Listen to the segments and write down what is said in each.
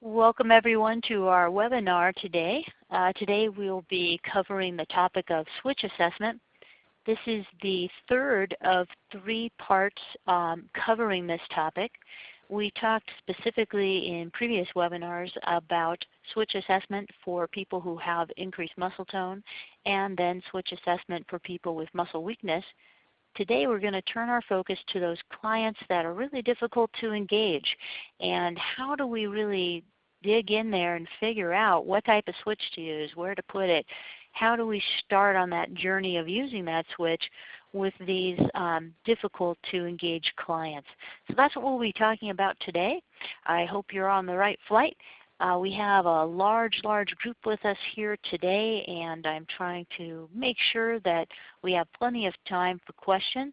Welcome everyone to our webinar today. Today we'll be covering the topic of switch assessment. This is the third of 3 parts covering this topic. We talked specifically in previous webinars about switch assessment for people who have increased muscle tone and then switch assessment for people with muscle weakness. Today we're going to turn our focus to those clients that are really difficult to engage, and how do we really dig in there and figure out what type of switch to use, where to put it. How do we start on that journey of using that switch with these difficult to engage clients? So that's what we'll be talking about today. I hope you're on the right flight. We have a large group with us here today, and I'm trying to make sure that we have plenty of time for questions.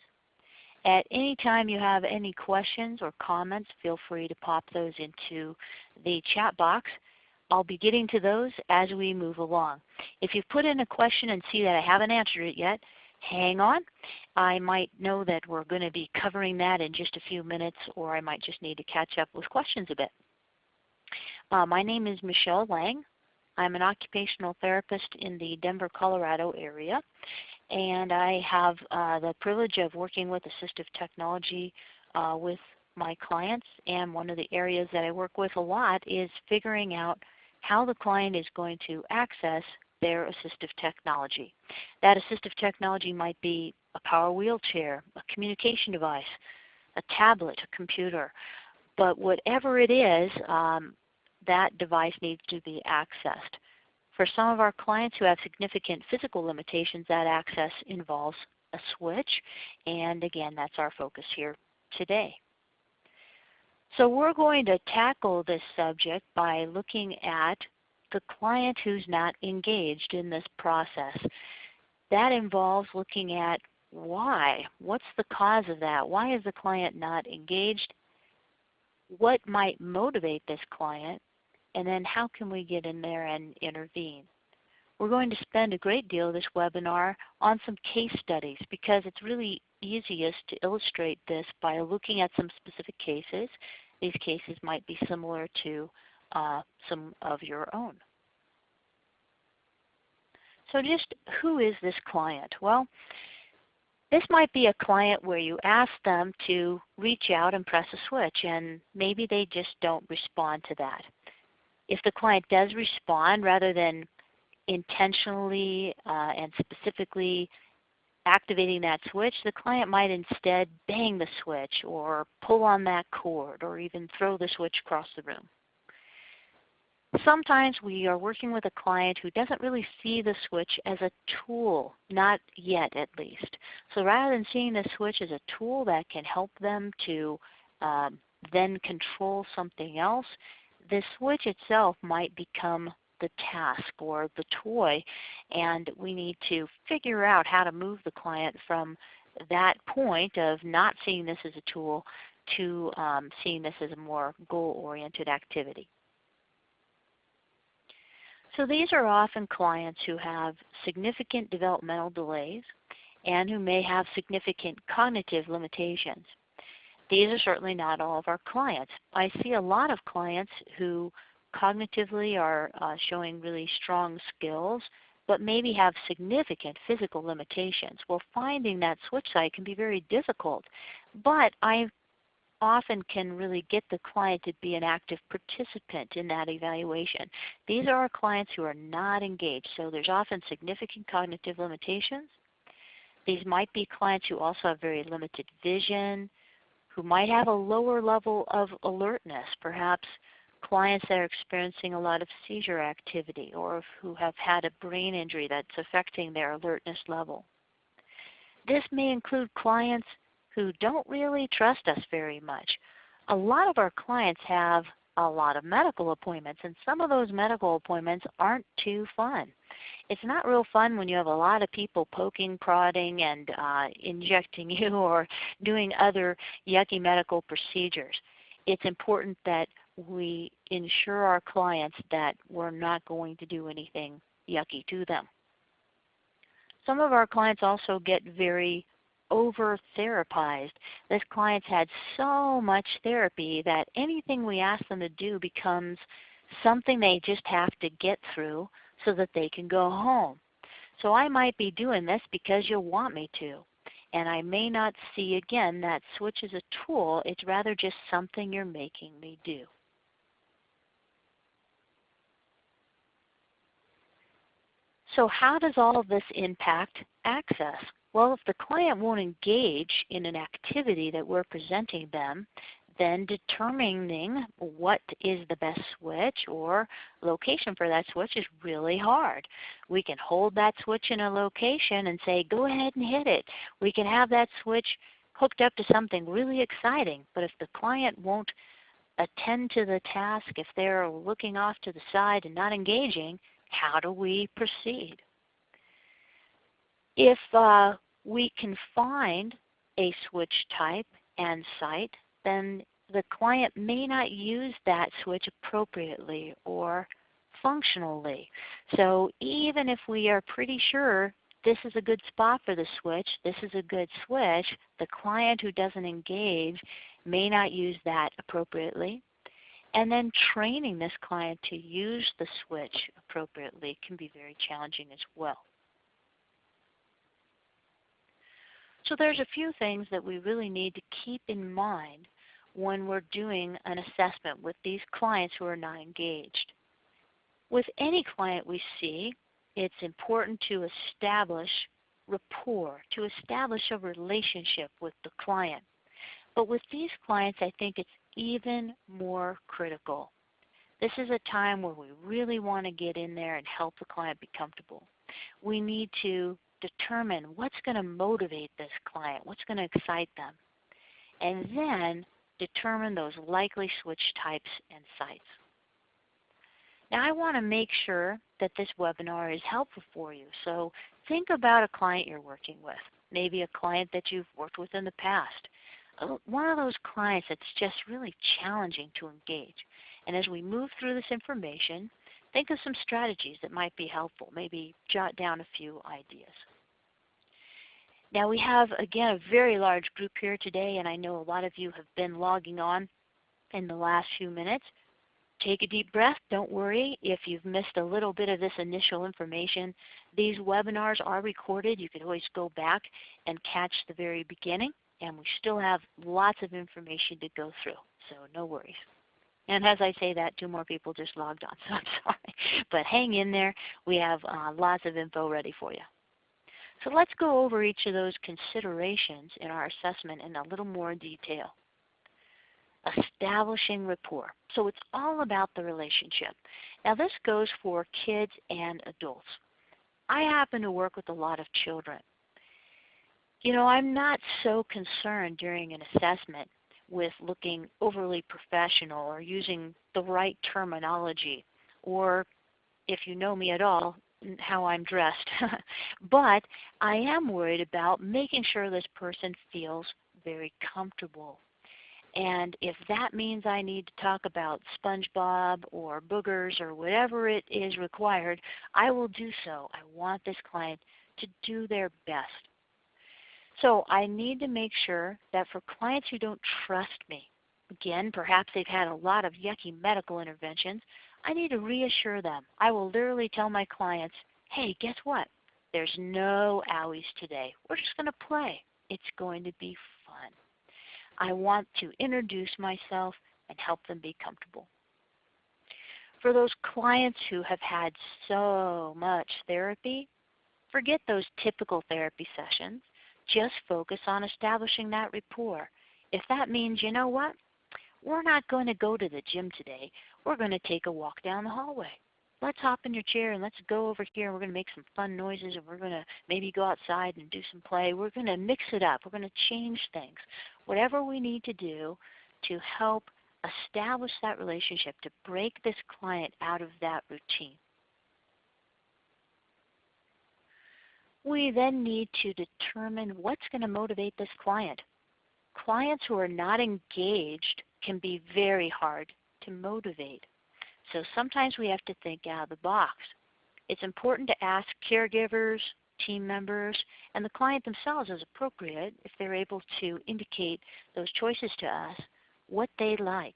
At any time you have any questions or comments, feel free to pop those into the chat box. I'll be getting to those as we move along. If you've put in a question and see that I haven't answered it yet, hang on. I might know that we're going to be covering that in just a few minutes, or I might just need to catch up with questions a bit. My name is Michelle Lange. I'm an occupational therapist in the Denver, Colorado area, and I have the privilege of working with assistive technology with my clients. And one of the areas that I work with a lot is figuring out how the client is going to access their assistive technology. That assistive technology might be a power wheelchair, a communication device, a tablet, a computer. But whatever it is, that device needs to be accessed. For some of our clients who have significant physical limitations, that access involves a switch, and again, that's our focus here today. So we're going to tackle this subject by looking at the client who's not engaged in this process. That involves looking at why. What's the cause of that? Why is the client not engaged? What might motivate this client? And then how can we get in there and intervene? We're going to spend a great deal of this webinar on some case studies because it's really easiest to illustrate this by looking at some specific cases. These cases might be similar to some of your own. So just who is this client? Well, this might be a client where you ask them to reach out and press a switch, and maybe they just don't respond to that. If the client does respond, rather than intentionally and specifically activating that switch, the client might instead bang the switch or pull on that cord or even throw the switch across the room. Sometimes we are working with a client who doesn't really see the switch as a tool, not yet at least. So rather than seeing the switch as a tool that can help them to then control something else, the switch itself might become the task or the toy, and we need to figure out how to move the client from that point of not seeing this as a tool to seeing this as a more goal-oriented activity. So these are often clients who have significant developmental delays and who may have significant cognitive limitations. These are certainly not all of our clients. I see a lot of clients who cognitively are showing really strong skills, but maybe have significant physical limitations. Well, finding that switch site can be very difficult, but I often can really get the client to be an active participant in that evaluation. These are our clients who are not engaged, so there's often significant cognitive limitations. These might be clients who also have very limited vision, who might have a lower level of alertness, perhaps clients that are experiencing a lot of seizure activity or who have had a brain injury that's affecting their alertness level. This may include clients who don't really trust us very much. A lot of our clients have a lot of medical appointments, and some of those medical appointments aren't too fun. It's not real fun when you have a lot of people poking, prodding, and injecting you or doing other yucky medical procedures. It's important that we ensure our clients that we're not going to do anything yucky to them. Some of our clients also get very over-therapized. This client's had so much therapy that anything we ask them to do becomes something they just have to get through so that they can go home. So I might be doing this because you want me to. And I may not see, again, that switch as a tool. It's rather just something you're making me do. So how does all of this impact access? Well, if the client won't engage in an activity that we're presenting them, then determining what is the best switch or location for that switch is really hard. We can hold that switch in a location and say, go ahead and hit it. We can have that switch hooked up to something really exciting, but if the client won't attend to the task, if they're looking off to the side and not engaging, how do we proceed? If we can find a switch type and site, then the client may not use that switch appropriately or functionally. So even if we are pretty sure this is a good spot for the switch, this is a good switch, the client who doesn't engage may not use that appropriately. And then training this client to use the switch appropriately can be very challenging as well. So there's a few things that we really need to keep in mind when we're doing an assessment with these clients who are not engaged. With any client we see, it's important to establish rapport, to establish a relationship with the client. But with these clients, I think it's even more critical. This is a time where we really want to get in there and help the client be comfortable. We need to determine what's going to motivate this client, what's going to excite them, and then determine those likely switch types and sites. Now I want to make sure that this webinar is helpful for you. So think about a client you're working with, maybe a client that you've worked with in the past. One of those clients that's just really challenging to engage. And as we move through this information, think of some strategies that might be helpful. Maybe jot down a few ideas. Now we have, again, a very large group here today, and I know a lot of you have been logging on in the last few minutes. Take a deep breath. Don't worry if you've missed a little bit of this initial information. These webinars are recorded. You can always go back and catch the very beginning, and we still have lots of information to go through, so no worries. And as I say that, 2 more people just logged on, so I'm sorry. But hang in there. We have lots of info ready for you. So let's go over each of those considerations in our assessment in a little more detail. Establishing rapport. So it's all about the relationship. Now this goes for kids and adults. I happen to work with a lot of children. You know, I'm not so concerned during an assessment with looking overly professional or using the right terminology, or if you know me at all, how I'm dressed. But I am worried about making sure this person feels very comfortable. And if that means I need to talk about SpongeBob or boogers or whatever it is required, I will do so. I want this client to do their best. So I need to make sure that for clients who don't trust me, again, perhaps they've had a lot of yucky medical interventions, I need to reassure them. I will literally tell my clients, hey, guess what? There's no owies today. We're just going to play. It's going to be fun. I want to introduce myself and help them be comfortable. For those clients who have had so much therapy, forget those typical therapy sessions. Just focus on establishing that rapport. If that means, you know what, we're not going to go to the gym today. We're going to take a walk down the hallway. Let's hop in your chair and let's go over here and we're going to make some fun noises and we're going to maybe go outside and do some play. We're going to mix it up. We're going to change things. Whatever we need to do to help establish that relationship, to break this client out of that routine. We then need to determine what's going to motivate this client. Clients who are not engaged can be very hard to motivate. So sometimes we have to think out of the box. It's important to ask caregivers, team members, and the client themselves as appropriate if they're able to indicate those choices to us, what they like.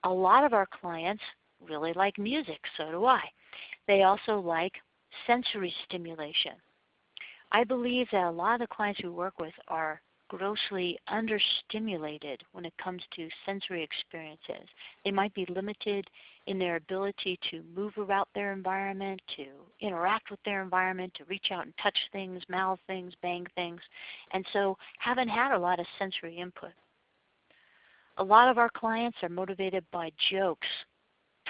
A lot of our clients really like music, so do I. They also like sensory stimulation. I believe that a lot of the clients we work with are grossly understimulated when it comes to sensory experiences. They might be limited in their ability to move about their environment, to interact with their environment, to reach out and touch things, mouth things, bang things, and so haven't had a lot of sensory input. A lot of our clients are motivated by jokes,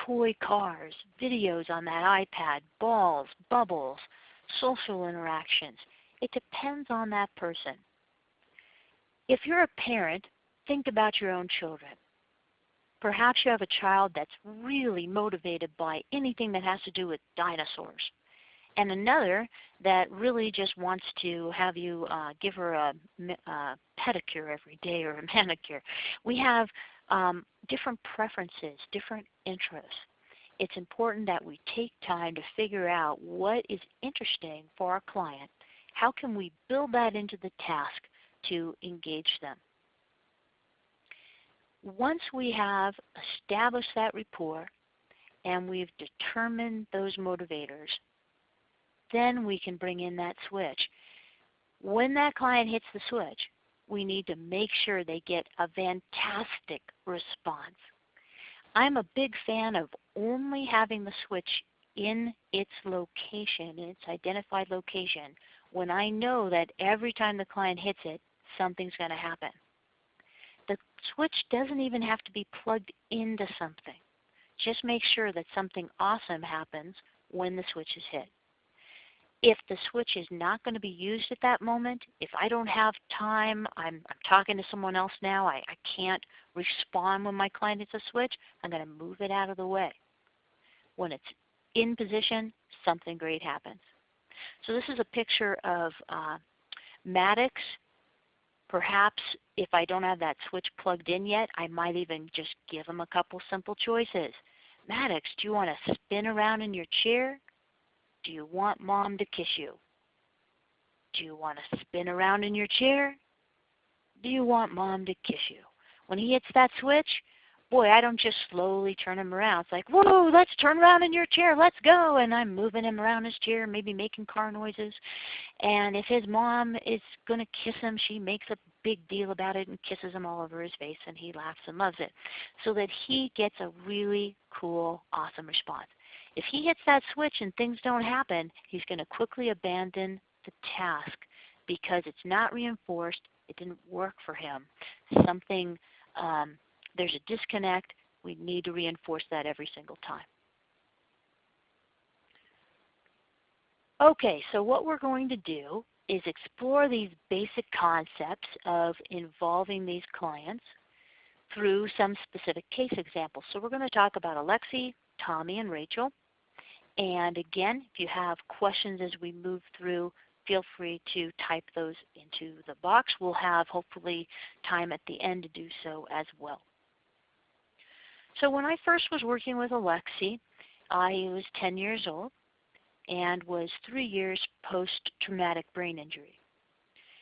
toy cars, videos on that iPad, balls, bubbles, social interactions. It depends on that person. If you're a parent, think about your own children. Perhaps you have a child that's really motivated by anything that has to do with dinosaurs, and another that really just wants to have you give her a pedicure every day or a manicure. We have different preferences, different interests. It's important that we take time to figure out what is interesting for our client. How can we build that into the task to engage them? Once we have established that rapport and we've determined those motivators, then we can bring in that switch. When that client hits the switch, we need to make sure they get a fantastic response. I'm a big fan of only having the switch in its location, in its identified location, when I know that every time the client hits it, something's going to happen. The switch doesn't even have to be plugged into something. Just make sure that something awesome happens when the switch is hit. If the switch is not going to be used at that moment, if I don't have time, I'm talking to someone else now, I can't respond when my client hits a switch, I'm going to move it out of the way. When it's in position, something great happens. So this is a picture of Maddox. Perhaps if I don't have that switch plugged in yet, I might even just give him a couple simple choices. Maddox, do you want to spin around in your chair? Do you want Mom to kiss you? Do you want to spin around in your chair? Do you want Mom to kiss you? When he hits that switch, boy, I don't just slowly turn him around. It's like, whoa, let's turn around in your chair, let's go. And I'm moving him around his chair, maybe making car noises. And if his mom is going to kiss him, she makes a big deal about it and kisses him all over his face, and he laughs and loves it, so that he gets a really cool, awesome response. If he hits that switch and things don't happen, he's going to quickly abandon the task because it's not reinforced. It didn't work for him. Something, there's a disconnect. We need to reinforce that every single time. Okay, so what we're going to do is explore these basic concepts of involving these clients through some specific case examples. So we're going to talk about Alexi, Tommy, and Rachel. And again, if you have questions as we move through, feel free to type those into the box. We'll have hopefully time at the end to do so as well. So when I first was working with Alexi, I was 10 years old and was 3 years post-traumatic brain injury.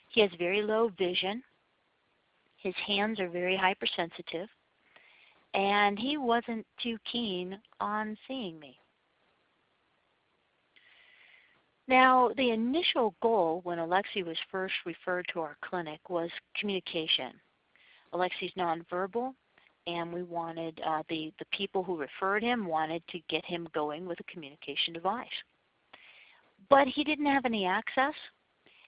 He has very low vision. His hands are very hypersensitive. And he wasn't too keen on seeing me. Now, the initial goal when Alexi was first referred to our clinic was communication. Alexi's nonverbal, and we wanted, the people who referred him wanted to get him going with a communication device. But he didn't have any access.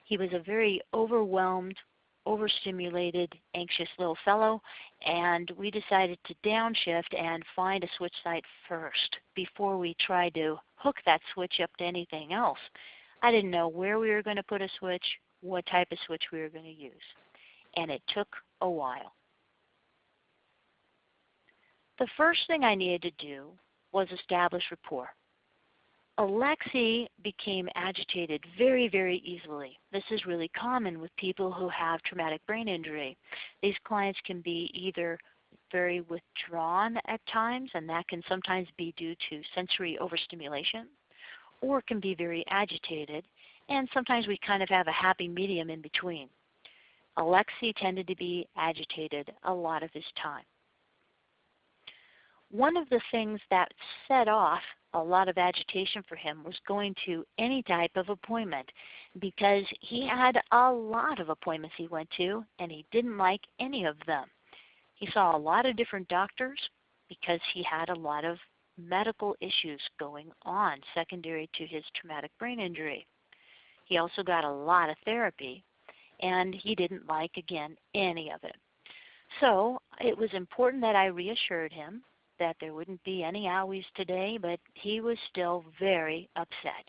He was a very overwhelmed, overstimulated, anxious little fellow, and we decided to downshift and find a switch site first before we tried to hook that switch up to anything else. I didn't know where we were going to put a switch, what type of switch we were going to use, and it took a while. The first thing I needed to do was establish rapport. Alexi became agitated very, very easily. This is really common with people who have traumatic brain injury. These clients can be either very withdrawn at times, and that can sometimes be due to sensory overstimulation, or can be very agitated, and sometimes we kind of have a happy medium in between. Alexi tended to be agitated a lot of his time. One of the things that set off a lot of agitation for him was going to any type of appointment, because he had a lot of appointments he went to and he didn't like any of them. He saw a lot of different doctors because he had a lot of medical issues going on secondary to his traumatic brain injury. He also got a lot of therapy, and he didn't like, again, any of it. So it was important that I reassured him that there wouldn't be any owies today, but he was still very upset.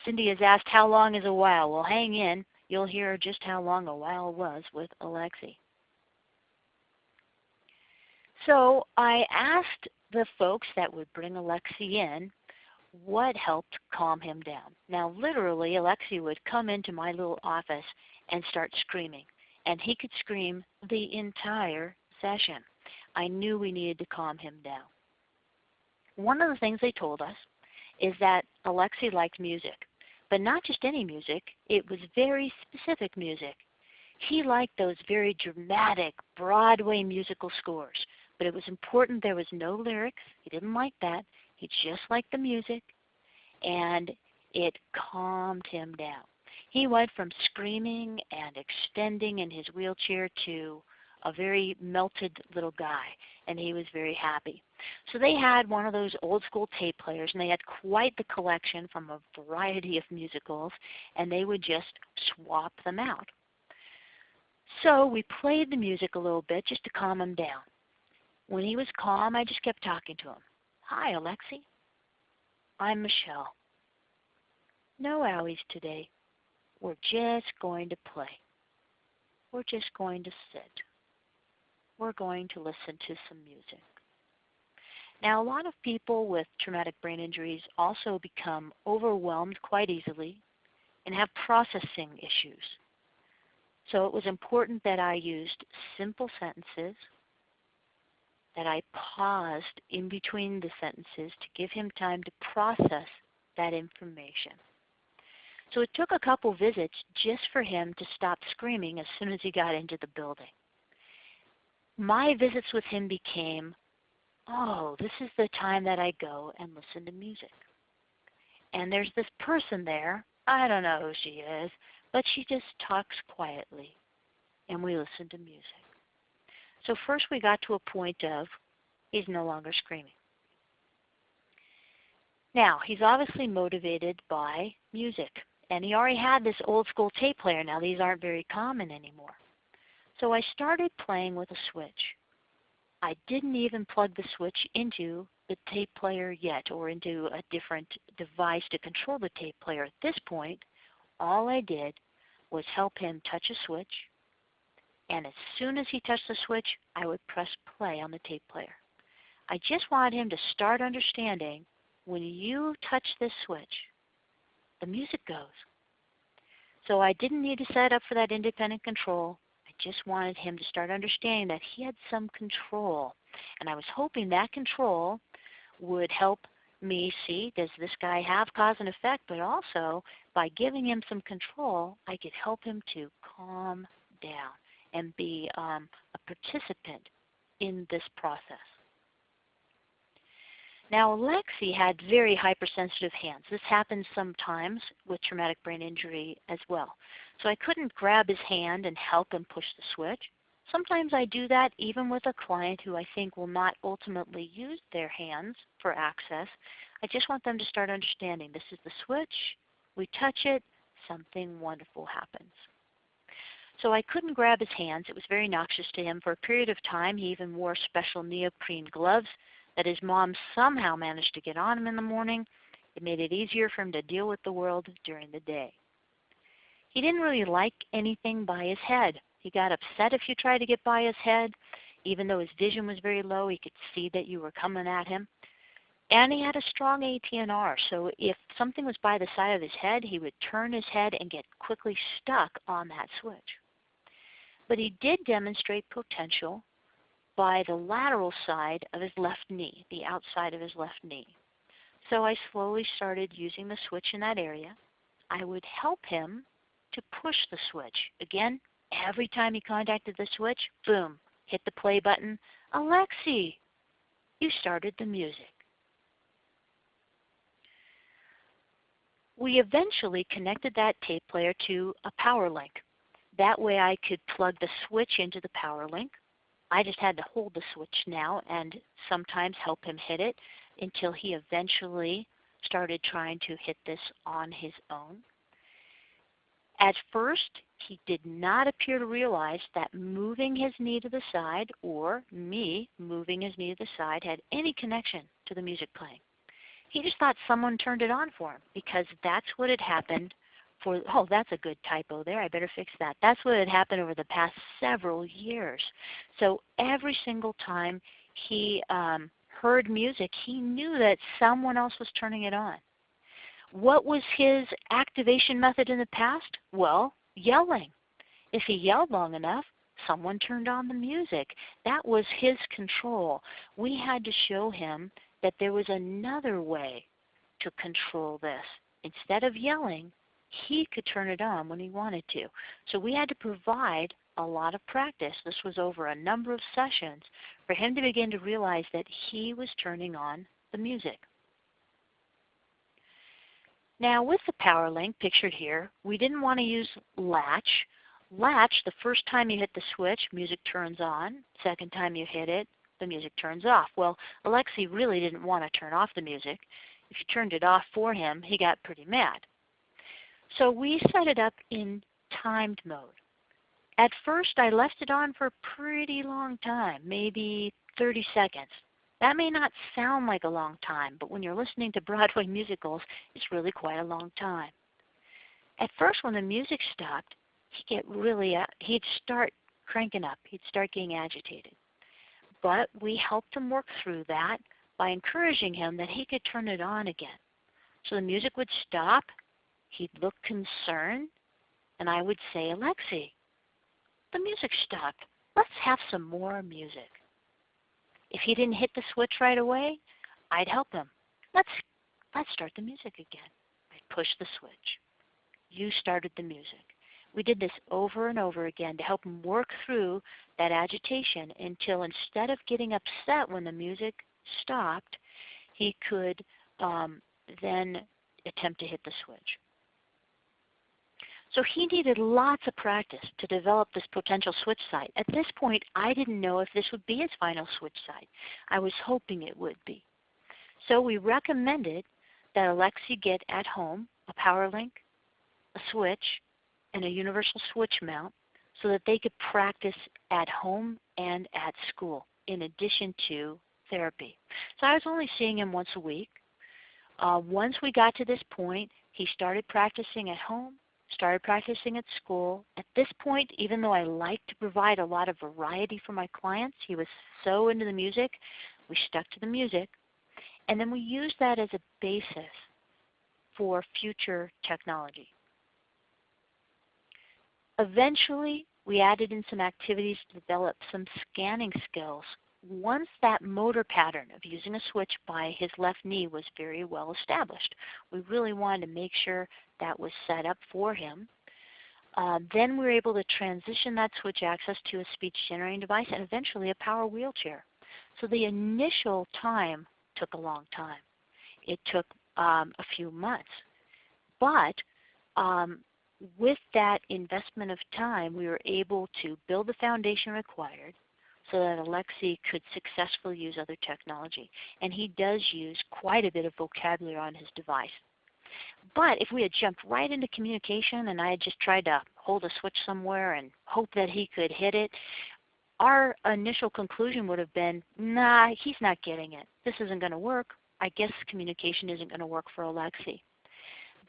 Cindy has asked, how long is a while? Well, hang in. You'll hear just how long a while was with Alexi. So I asked the folks that would bring Alexi in what helped calm him down. Now literally, Alexi would come into my little office and start screaming. And he could scream the entire session. I knew we needed to calm him down. One of the things they told us is that Alexi liked music. But not just any music, it was very specific music. He liked those very dramatic Broadway musical scores. But it was important there was no lyrics. He didn't like that. He just liked the music, and it calmed him down. He went from screaming and extending in his wheelchair to a very melted little guy, and he was very happy. So they had one of those old school tape players, and they had quite the collection from a variety of musicals, and they would just swap them out. So we played the music a little bit just to calm him down. When he was calm, I just kept talking to him. Hi, Alexi. I'm Michelle. No owies today. We're just going to play. We're just going to sit. We're going to listen to some music. Now, a lot of people with traumatic brain injuries also become overwhelmed quite easily and have processing issues. So it was important that I used simple sentences, that I paused in between the sentences to give him time to process that information. So it took a couple visits just for him to stop screaming as soon as he got into the building. My visits with him became, oh, this is the time that I go and listen to music. And there's this person there, I don't know who she is, but she just talks quietly, and we listen to music. So first we got to a point of he's no longer screaming. Now, he's obviously motivated by music, and he already had this old school tape player. Now, these aren't very common anymore. So I started playing with a switch. I didn't even plug the switch into the tape player yet, or into a different device to control the tape player. At this point, all I did was help him touch a switch, and as soon as he touched the switch, I would press play on the tape player. I just wanted him to start understanding when you touch this switch, the music goes. So I didn't need to set up for that independent control. I just wanted him to start understanding that he had some control. And I was hoping that control would help me see, does this guy have cause and effect? But also, by giving him some control, I could help him to calm down and be a participant in this process. Now, Alexi had very hypersensitive hands. This happens sometimes with traumatic brain injury as well. So I couldn't grab his hand and help him push the switch. Sometimes I do that even with a client who I think will not ultimately use their hands for access. I just want them to start understanding this is the switch, we touch it, something wonderful happens. So I couldn't grab his hands. It was very noxious to him. For a period of time, he even wore special neoprene gloves that his mom somehow managed to get on him in the morning. It made it easier for him to deal with the world during the day. He didn't really like anything by his head. He got upset if you tried to get by his head. Even though his vision was very low, he could see that you were coming at him. And he had a strong ATNR, so if something was by the side of his head, he would turn his head and get quickly stuck on that switch. But he did demonstrate potential by the lateral side of his left knee, the outside of his left knee. So I slowly started using the switch in that area. I would help him to push the switch. Again, every time he contacted the switch, boom, hit the play button. Alexi, You started the music. We eventually connected that tape player to a power link. That way I could plug the switch into the power link. I just had to hold the switch now and sometimes help him hit it until he eventually started trying to hit this on his own. At first, he did not appear to realize that moving his knee to the side or me moving his knee to the side had any connection to the music playing. He just thought someone turned it on for him because that's what had happened for, oh, that's a good typo there. I better fix that. That's what had happened over the past several years. So every single time he heard music, he knew that someone else was turning it on. What was his activation method in the past? Well, yelling. If he yelled long enough, someone turned on the music. That was his control. We had to show him that there was another way to control this. Instead of yelling, he could turn it on when he wanted to. So we had to provide a lot of practice. This was over a number of sessions for him to begin to realize that he was turning on the music. Now with the power link pictured here, we didn't want to use latch. Latch, the first time you hit the switch, music turns on. Second time you hit it, the music turns off. Well, Alexi really didn't want to turn off the music. If you turned it off for him, he got pretty mad. So we set it up in timed mode. At first, I left it on for a pretty long time, maybe 30 seconds. That may not sound like a long time, but when you're listening to Broadway musicals, it's really quite a long time. At first, when the music stopped, he'd start cranking up. He'd start getting agitated. But we helped him work through that by encouraging him that he could turn it on again. So the music would stop, he'd look concerned, and I would say, Alexi, the music stopped. Let's have some more music. If he didn't hit the switch right away, I'd help him. Let's start the music again. I'd push the switch. You started the music. We did this over and over again to help him work through that agitation until instead of getting upset when the music stopped, he could then attempt to hit the switch. So he needed lots of practice to develop this potential switch site. At this point, I didn't know if this would be his final switch site. I was hoping it would be. So we recommended that Alexi get at home a power link, a switch, and a universal switch mount so that they could practice at home and at school in addition to therapy. So I was only seeing him once a week. Once we got to this point, he started practicing at home, started practicing at school. At this point, even though I like to provide a lot of variety for my clients, he was so into the music, we stuck to the music. And then we used that as a basis for future technology. Eventually, we added in some activities to develop some scanning skills. Once that motor pattern of using a switch by his left knee was very well established, we really wanted to make sure that was set up for him. Then we were able to transition that switch access to a speech generating device and eventually a power wheelchair. So the initial time took a long time. It took a few months. But with that investment of time, we were able to build the foundation required so that Alexi could successfully use other technology. And he does use quite a bit of vocabulary on his device. But if we had jumped right into communication and I had just tried to hold a switch somewhere and hope that he could hit it, our initial conclusion would have been, nah, he's not getting it. This isn't going to work. I guess communication isn't going to work for Alexi.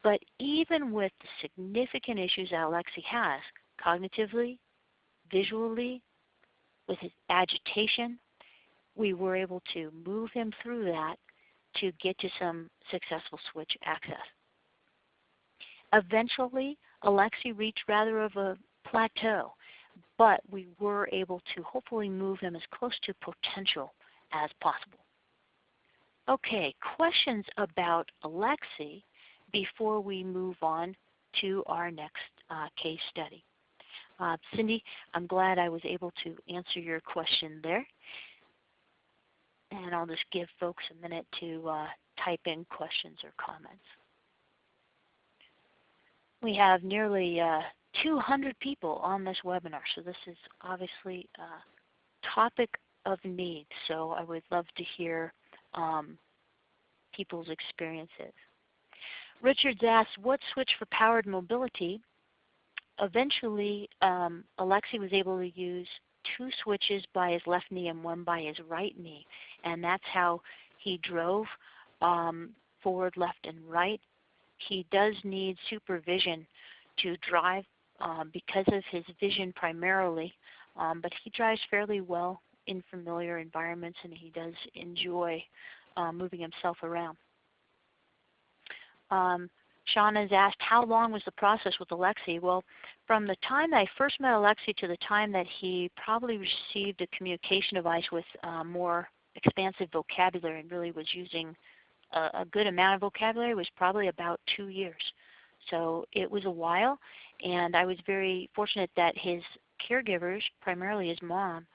But even with the significant issues that Alexi has, cognitively, visually, with his agitation, we were able to move him through that to get to some successful switch access. Eventually, Alexi reached rather of a plateau, but we were able to hopefully move him as close to potential as possible. Okay, questions about Alexi before we move on to our next case study. Cindy, I'm glad I was able to answer your question there. And I'll just give folks a minute to type in questions or comments. We have nearly 200 people on this webinar, so this is obviously a topic of need. So I would love to hear people's experiences. Richards asked, what switch for powered mobility? Eventually, Alexi was able to use 2 switches by his left knee and 1 by his right knee. And that's how he drove forward, left, and right. He does need supervision to drive because of his vision primarily, but he drives fairly well in familiar environments, and he does enjoy moving himself around. Sean has asked, how long was the process with Alexi? Well, from the time that I first met Alexi to the time that he probably received a communication device with more expansive vocabulary and really was using a good amount of vocabulary was probably about 2 years. So it was a while, and I was very fortunate that his caregivers, primarily his mom,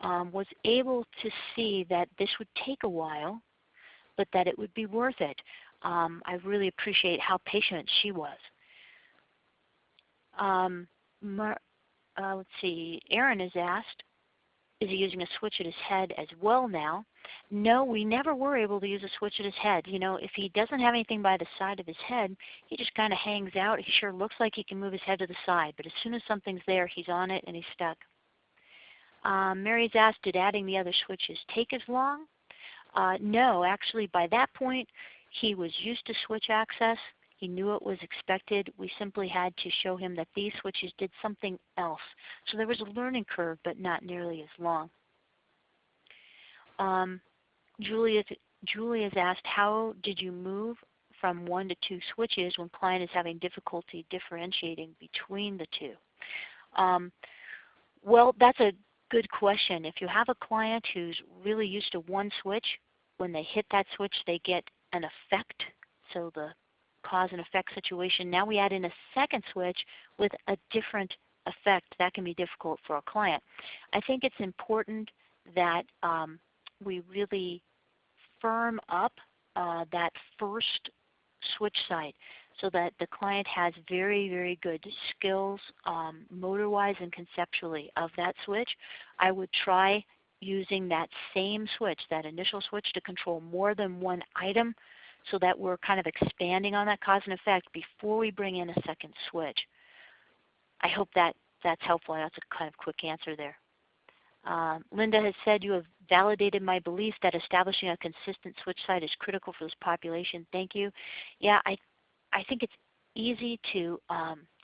was able to see that this would take a while, but that it would be worth it. I really appreciate how patient she was. Let's see, Aaron has asked, is he using a switch at his head as well now? No, we never were able to use a switch at his head. You know, if he doesn't have anything by the side of his head, he just kind of hangs out. He sure looks like he can move his head to the side, but as soon as something's there, he's on it and he's stuck. Mary's asked, did adding the other switches take as long? No, actually by that point, he was used to switch access. He knew it was expected. We simply had to show him that these switches did something else. So there was a learning curve, but not nearly as long. Julie has asked, how did you move from 1 to 2 switches when client is having difficulty differentiating between the 2? Well, that's a good question. If you have a client who's really used to 1 switch, when they hit that switch they get an effect, so the cause and effect situation. Now we add in a second switch with a different effect. That can be difficult for a client. I think it's important that we really firm up that first switch site so that the client has very, very good skills motor-wise and conceptually of that switch. I would try using that same switch, that initial switch, to control more than 1 item so that we're kind of expanding on that cause and effect before we bring in a second switch. I hope that's helpful. That's a kind of quick answer there. Linda has said, you have validated my belief that establishing a consistent switch site is critical for this population. Thank you. Yeah, I think it's easy to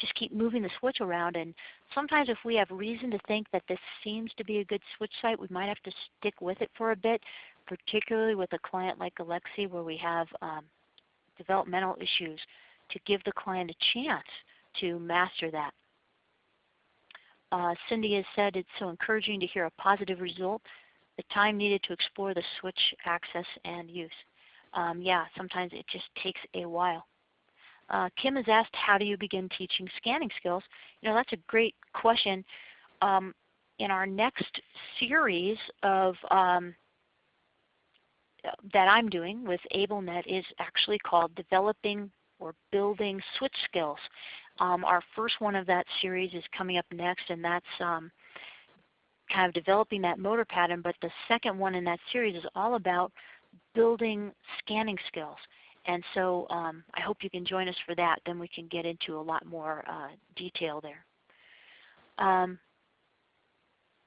just keep moving the switch around, and sometimes if we have reason to think that this seems to be a good switch site, we might have to stick with it for a bit, particularly with a client like Alexi where we have developmental issues, to give the client a chance to master that. Cindy has said, it's so encouraging to hear a positive result, the time needed to explore the switch access and use. Yeah, sometimes it just takes a while. Kim has asked, how do you begin teaching scanning skills? You know, that's a great question. In our next series of that I'm doing with ABLENet is actually called Developing or Building Switch Skills. Our first one of that series is coming up next, and that's kind of developing that motor pattern, but the second one in that series is all about building scanning skills. And so I hope you can join us for that. Then we can get into a lot more detail there.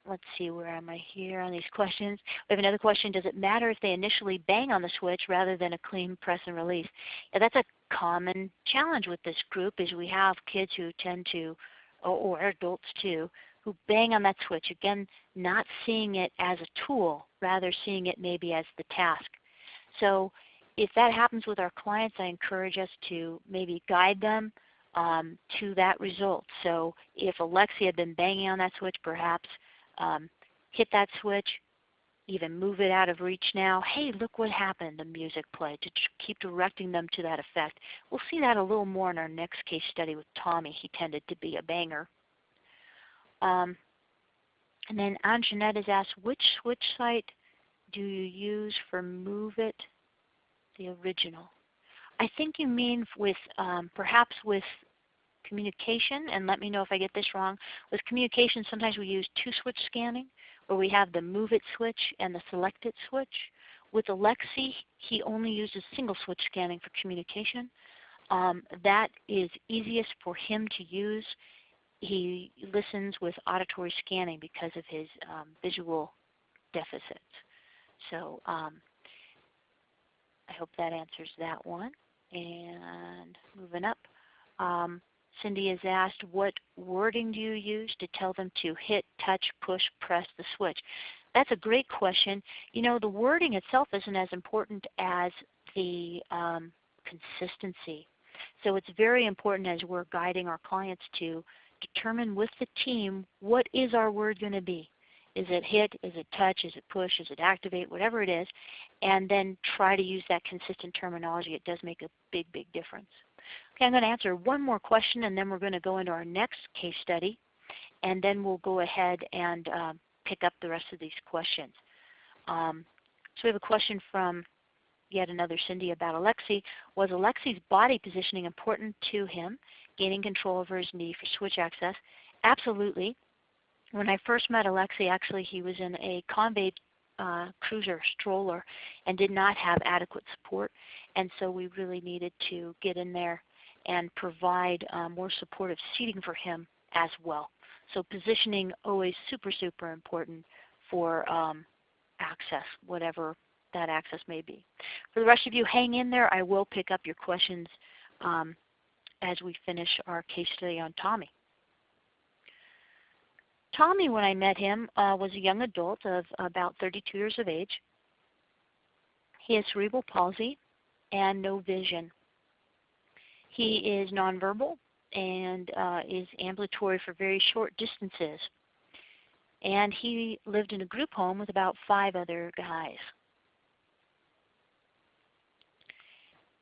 Let's see, where am I here on these questions? We have another question. Does it matter if they initially bang on the switch rather than a clean press and release? Yeah, that's a common challenge with this group is we have kids who tend to, or adults too, who bang on that switch. Again, not seeing it as a tool, rather seeing it maybe as the task. So if that happens with our clients, I encourage us to maybe guide them to that result. So if Alexi had been banging on that switch, perhaps hit that switch, even move it out of reach now. Hey, look what happened, the music played, to keep directing them to that effect. We'll see that a little more in our next case study with Tommy. He tended to be a banger. And then Anjanette has asked, which switch site do you use for Move It, the original? I think you mean with perhaps with communication, and let me know if I get this wrong. With communication, sometimes we use two-switch scanning, where we have the Move It switch and the Select It switch. With Alexi, he only uses single-switch scanning for communication. That is easiest for him to use. He listens with auditory scanning because of his visual deficits. So I hope that answers that one. And moving up, Cindy has asked, what wording do you use to tell them to hit, touch, push, press the switch? That's a great question. You know, the wording itself isn't as important as the consistency. So it's very important as we're guiding our clients to determine with the team, what is our word going to be? Is it hit? Is it touch? Is it push? Is it activate? Whatever it is. And then try to use that consistent terminology. It does make a big, big difference. Okay, I'm going to answer one more question, and then we're going to go into our next case study. And then we'll go ahead and pick up the rest of these questions. So we have a question from yet another Cindy about Alexi. Was Alexi's body positioning important to him, gaining control over his knee for switch access? Absolutely. When I first met Alexi, actually he was in a Convey cruiser stroller and did not have adequate support, and so we really needed to get in there and provide more supportive seating for him as well. So positioning always super, super important for access, whatever that access may be. For the rest of you, hang in there. I will pick up your questions as we finish our case study on Tommy. Tommy, when I met him, was a young adult of about 32 years of age. He has cerebral palsy and no vision. He is nonverbal and is ambulatory for very short distances. And he lived in a group home with about 5 other guys.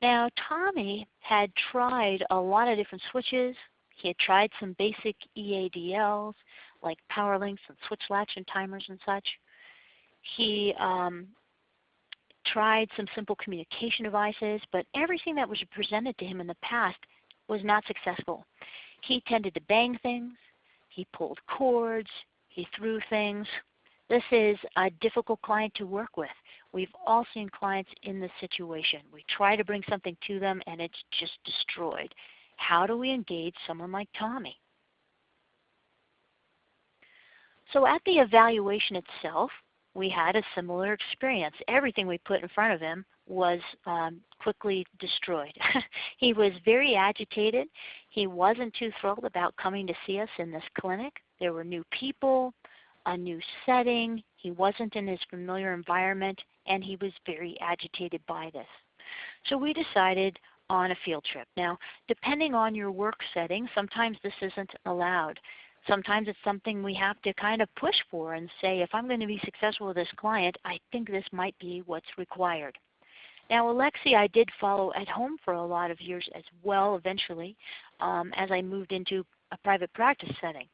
Now, Tommy had tried a lot of different switches. He had tried some basic EADLs, like power links and switch latch and timers and such. He tried some simple communication devices, but everything that was presented to him in the past was not successful. He tended to bang things, he pulled cords, he threw things. This is a difficult client to work with. We've all seen clients in this situation. We try to bring something to them and it's just destroyed. How do we engage someone like Tommy? So at the evaluation itself, we had a similar experience. Everything we put in front of him was quickly destroyed. He was very agitated. He wasn't too thrilled about coming to see us in this clinic. There were new people, a new setting. He wasn't in his familiar environment, and he was very agitated by this. So we decided on a field trip. Now, depending on your work setting, sometimes this isn't allowed. Sometimes it's something we have to kind of push for and say, if I'm going to be successful with this client, I think this might be what's required. Now, Alexi, I did follow at home for a lot of years as well eventually as I moved into a private practice setting.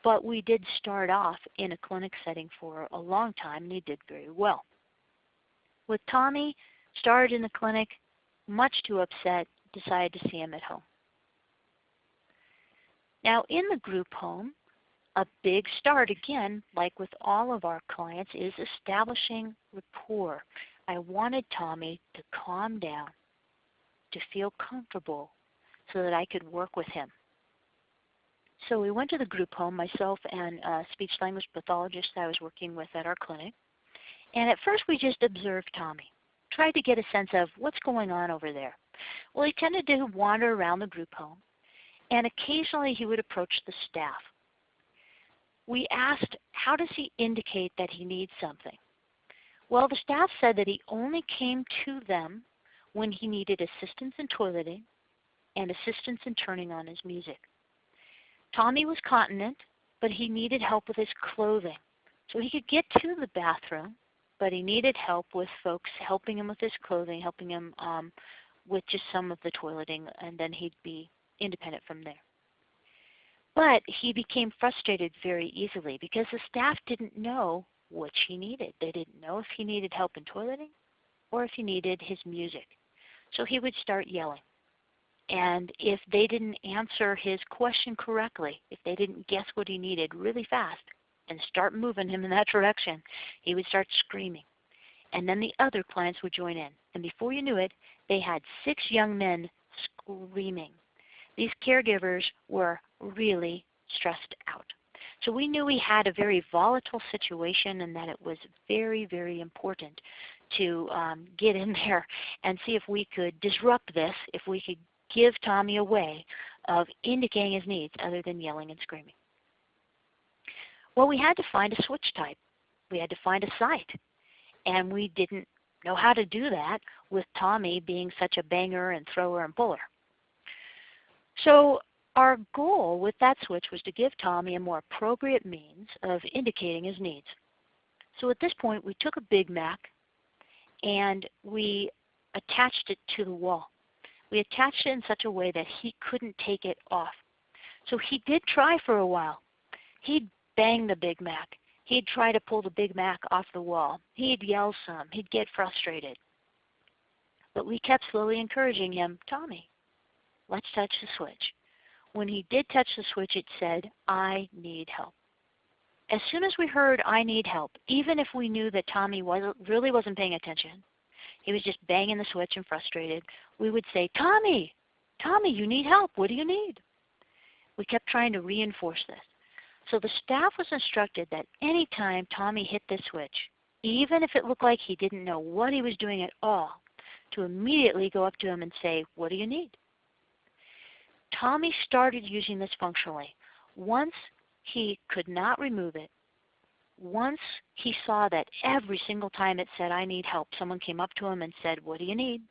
But we did start off in a clinic setting for a long time, and he did very well. With Tommy, started in the clinic, much too upset, decided to see him at home. Now in the group home, a big start, again, like with all of our clients, is establishing rapport. I wanted Tommy to calm down, to feel comfortable so that I could work with him. So we went to the group home, myself and a speech language pathologist I was working with at our clinic. And at first we just observed Tommy, tried to get a sense of what's going on over there. Well, he tended to wander around the group home, and occasionally he would approach the staff. We asked, how does he indicate that he needs something? Well, the staff said that he only came to them when he needed assistance in toileting and assistance in turning on his music. Tommy was continent, but he needed help with his clothing. So he could get to the bathroom, but he needed help with folks helping him with his clothing, helping him with just some of the toileting, and then he'd be independent from there. But he became frustrated very easily because the staff didn't know which he needed. They didn't know if he needed help in toileting or if he needed his music. So he would start yelling. And if they didn't answer his question correctly, if they didn't guess what he needed really fast and start moving him in that direction, he would start screaming. And then the other clients would join in. And before you knew it, they had 6 young men screaming. These caregivers were really stressed out. So we knew we had a very volatile situation and that it was very, very important to get in there and see if we could disrupt this, if we could give Tommy a way of indicating his needs other than yelling and screaming. Well, we had to find a switch type. We had to find a site. And we didn't know how to do that with Tommy being such a banger and thrower and puller. So our goal with that switch was to give Tommy a more appropriate means of indicating his needs. So at this point, we took a Big Mac and we attached it to the wall. We attached it in such a way that he couldn't take it off. So he did try for a while. He'd bang the Big Mac. He'd try to pull the Big Mac off the wall. He'd yell some. He'd get frustrated. But we kept slowly encouraging him, Tommy, let's touch the switch. When he did touch the switch, it said, I need help. As soon as we heard, I need help, even if we knew that Tommy really wasn't paying attention, he was just banging the switch and frustrated, we would say, Tommy, Tommy, you need help. What do you need? We kept trying to reinforce this. So the staff was instructed that any time Tommy hit this switch, even if it looked like he didn't know what he was doing at all, to immediately go up to him and say, what do you need? Tommy started using this functionally. Once he could not remove it, once he saw that every single time it said, I need help, someone came up to him and said, what do you need?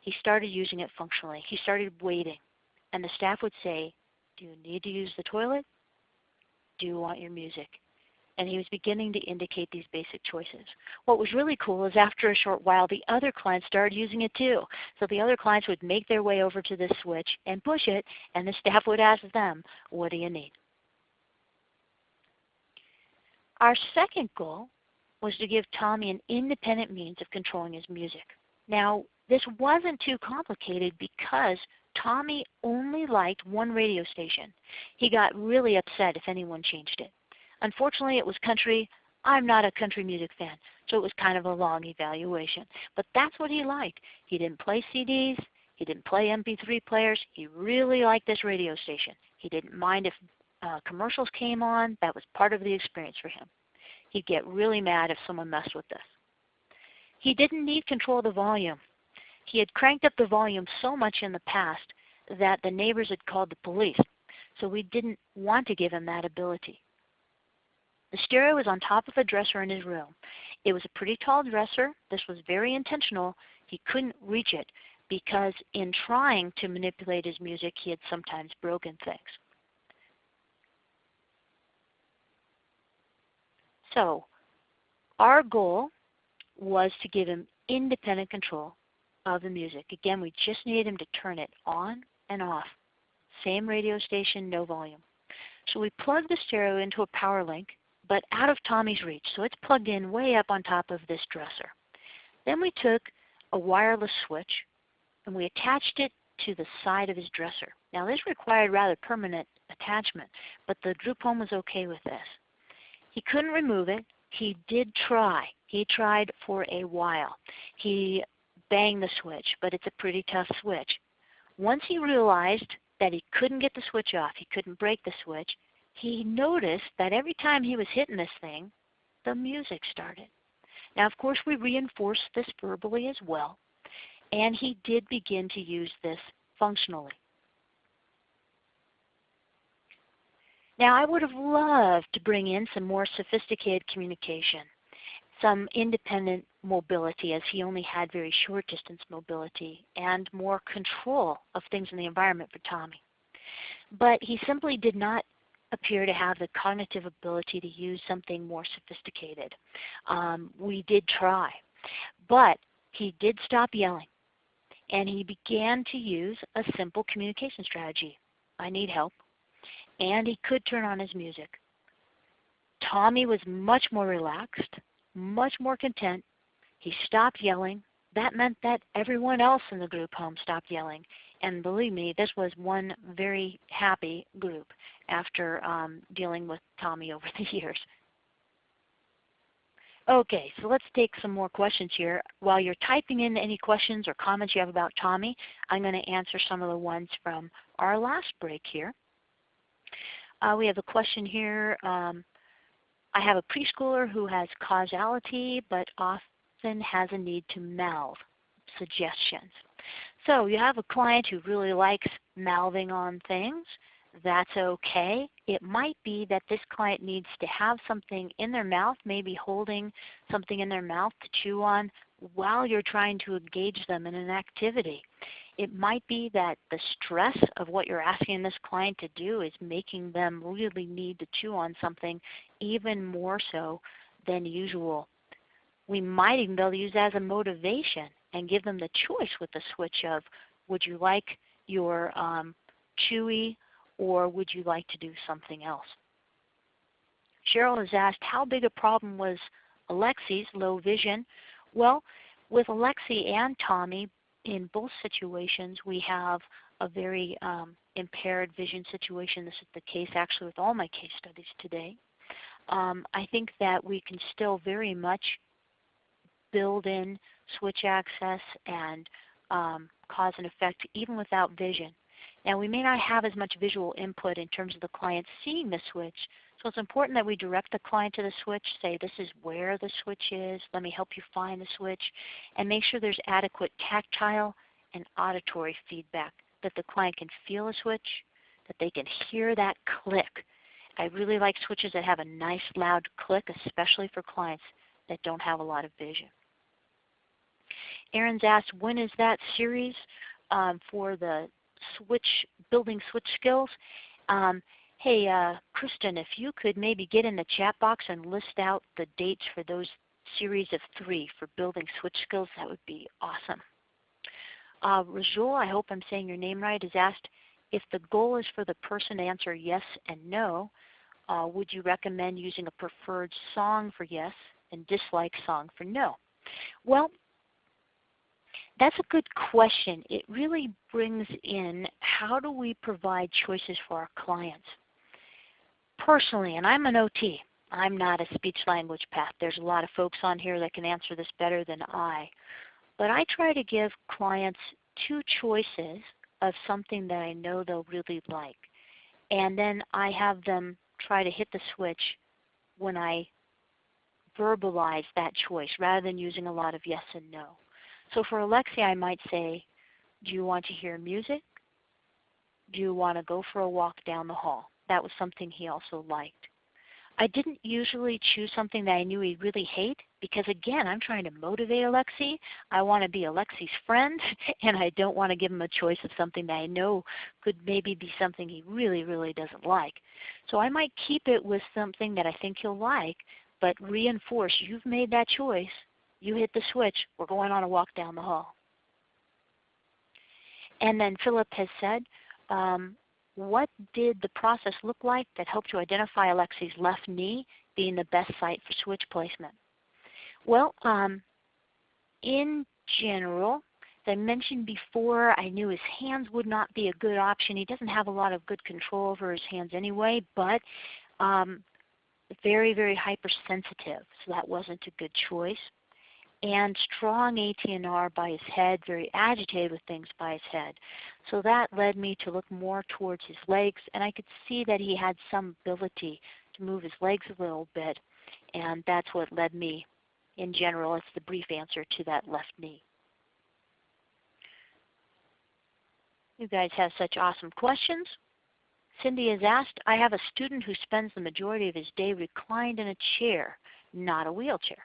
He started using it functionally. He started waiting. And the staff would say, do you need to use the toilet? Do you want your music? And he was beginning to indicate these basic choices. What was really cool is after a short while, the other clients started using it too. So the other clients would make their way over to this switch and push it, and the staff would ask them, what do you need? Our second goal was to give Tommy an independent means of controlling his music. Now, this wasn't too complicated because Tommy only liked one radio station. He got really upset if anyone changed it. Unfortunately, it was country. I'm not a country music fan, so it was kind of a long evaluation. But that's what he liked. He didn't play CDs. He didn't play MP3 players. He really liked this radio station. He didn't mind if commercials came on. That was part of the experience for him. He'd get really mad if someone messed with this. He didn't need control of the volume. He had cranked up the volume so much in the past that the neighbors had called the police, so we didn't want to give him that ability. The stereo was on top of a dresser in his room. It was a pretty tall dresser. This was very intentional. He couldn't reach it because in trying to manipulate his music, he had sometimes broken things. So our goal was to give him independent control of the music. Again, we just needed him to turn it on and off. Same radio station, no volume. So we plugged the stereo into a power link, but out of Tommy's reach. So it's plugged in way up on top of this dresser. Then we took a wireless switch and we attached it to the side of his dresser. Now this required rather permanent attachment, but the group home was okay with this. He couldn't remove it. He did try. He tried for a while. He banged the switch, but it's a pretty tough switch. Once he realized that he couldn't get the switch off, he couldn't break the switch, he noticed that every time he was hitting this thing, the music started. Now, of course, we reinforced this verbally as well, and he did begin to use this functionally. Now, I would have loved to bring in some more sophisticated communication, some independent mobility, as he only had very short distance mobility, and more control of things in the environment for Tommy. But he simply did not appear to have the cognitive ability to use something more sophisticated. We did try, but he did stop yelling, and he began to use a simple communication strategy. I need help. And he could turn on his music. Tommy was much more relaxed, much more content. He stopped yelling. That meant that everyone else in the group home stopped yelling. And believe me, this was one very happy group after dealing with Tommy over the years. Okay, so let's take some more questions here. While you're typing in any questions or comments you have about Tommy, I'm going to answer some of the ones from our last break here. We have a question here. I have a preschooler who has causality but often has a need to mouth. Suggestions. So you have a client who really likes mouthing on things. That's okay. It might be that this client needs to have something in their mouth, maybe holding something in their mouth to chew on while you're trying to engage them in an activity. It might be that the stress of what you're asking this client to do is making them really need to chew on something even more so than usual. We might even be able to use that as a motivation and give them the choice with the switch of, would you like your chewy, or would you like to do something else? Cheryl has asked, how big a problem was Alexi's low vision? Well, with Alexi and Tommy, in both situations we have a very impaired vision situation. This is the case actually with all my case studies today. I think that we can still very much build in switch access and cause and effect even without vision. Now we may not have as much visual input in terms of the client seeing the switch, so it's important that we direct the client to the switch, say this is where the switch is, let me help you find the switch, and make sure there's adequate tactile and auditory feedback, that the client can feel the switch, that they can hear that click. I really like switches that have a nice loud click, especially for clients that don't have a lot of vision. Aaron's asked, when is that series for the building switch skills? Hey, Kristen, if you could maybe get in the chat box and list out the dates for those series of 3 for building switch skills, that would be awesome. Rajul, I hope I'm saying your name right, has asked, if the goal is for the person to answer yes and no, would you recommend using a preferred song for yes and dislike song for no? Well, that's a good question. It really brings in, how do we provide choices for our clients? Personally, and I'm an OT, I'm not a speech language path. There's a lot of folks on here that can answer this better than I. But I try to give clients 2 choices of something that I know they'll really like. And then I have them try to hit the switch when I verbalize that choice rather than using a lot of yes and no. So for Alexi, I might say, do you want to hear music? Do you want to go for a walk down the hall? That was something he also liked. I didn't usually choose something that I knew he'd really hate because, again, I'm trying to motivate Alexi. I want to be Alexi's friend, and I don't want to give him a choice of something that I know could maybe be something he really, really doesn't like. So I might keep it with something that I think he'll like, but reinforce, you've made that choice. You hit the switch. We're going on a walk down the hall. And then Philip has said, what did the process look like that helped you identify Alexi's left knee being the best site for switch placement? Well, in general, as I mentioned before, I knew his hands would not be a good option. He doesn't have a lot of good control over his hands anyway, but very, very hypersensitive, so that wasn't a good choice. And strong ATNR by his head, very agitated with things by his head. So that led me to look more towards his legs, and I could see that he had some ability to move his legs a little bit, and that's what led me, in general, it's the brief answer to that left knee. You guys have such awesome questions. Cindy has asked, I have a student who spends the majority of his day reclined in a chair, not a wheelchair.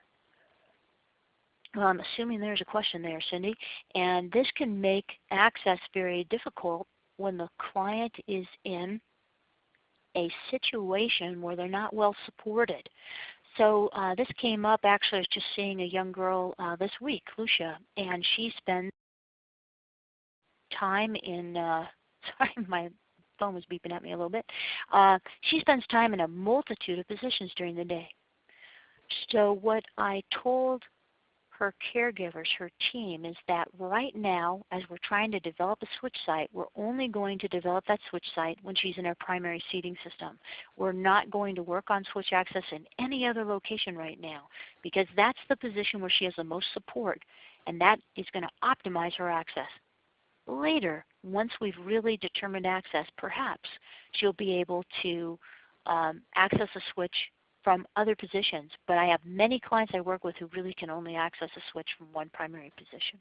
Well, I'm assuming there's a question there, Cindy. And this can make access very difficult when the client is in a situation where they're not well supported. So this came up, actually, I was just seeing a young girl this week, Lucia, and she spends time in, sorry, my phone was beeping at me a little bit. She spends time in a multitude of positions during the day. So what I told her caregivers, her team, is that right now, as we're trying to develop a switch site, we're only going to develop that switch site when she's in our primary seating system. We're not going to work on switch access in any other location right now, because that's the position where she has the most support, and that is going to optimize her access. Later, once we've really determined access, perhaps she'll be able to access a switch from other positions, but I have many clients I work with who really can only access a switch from one primary position.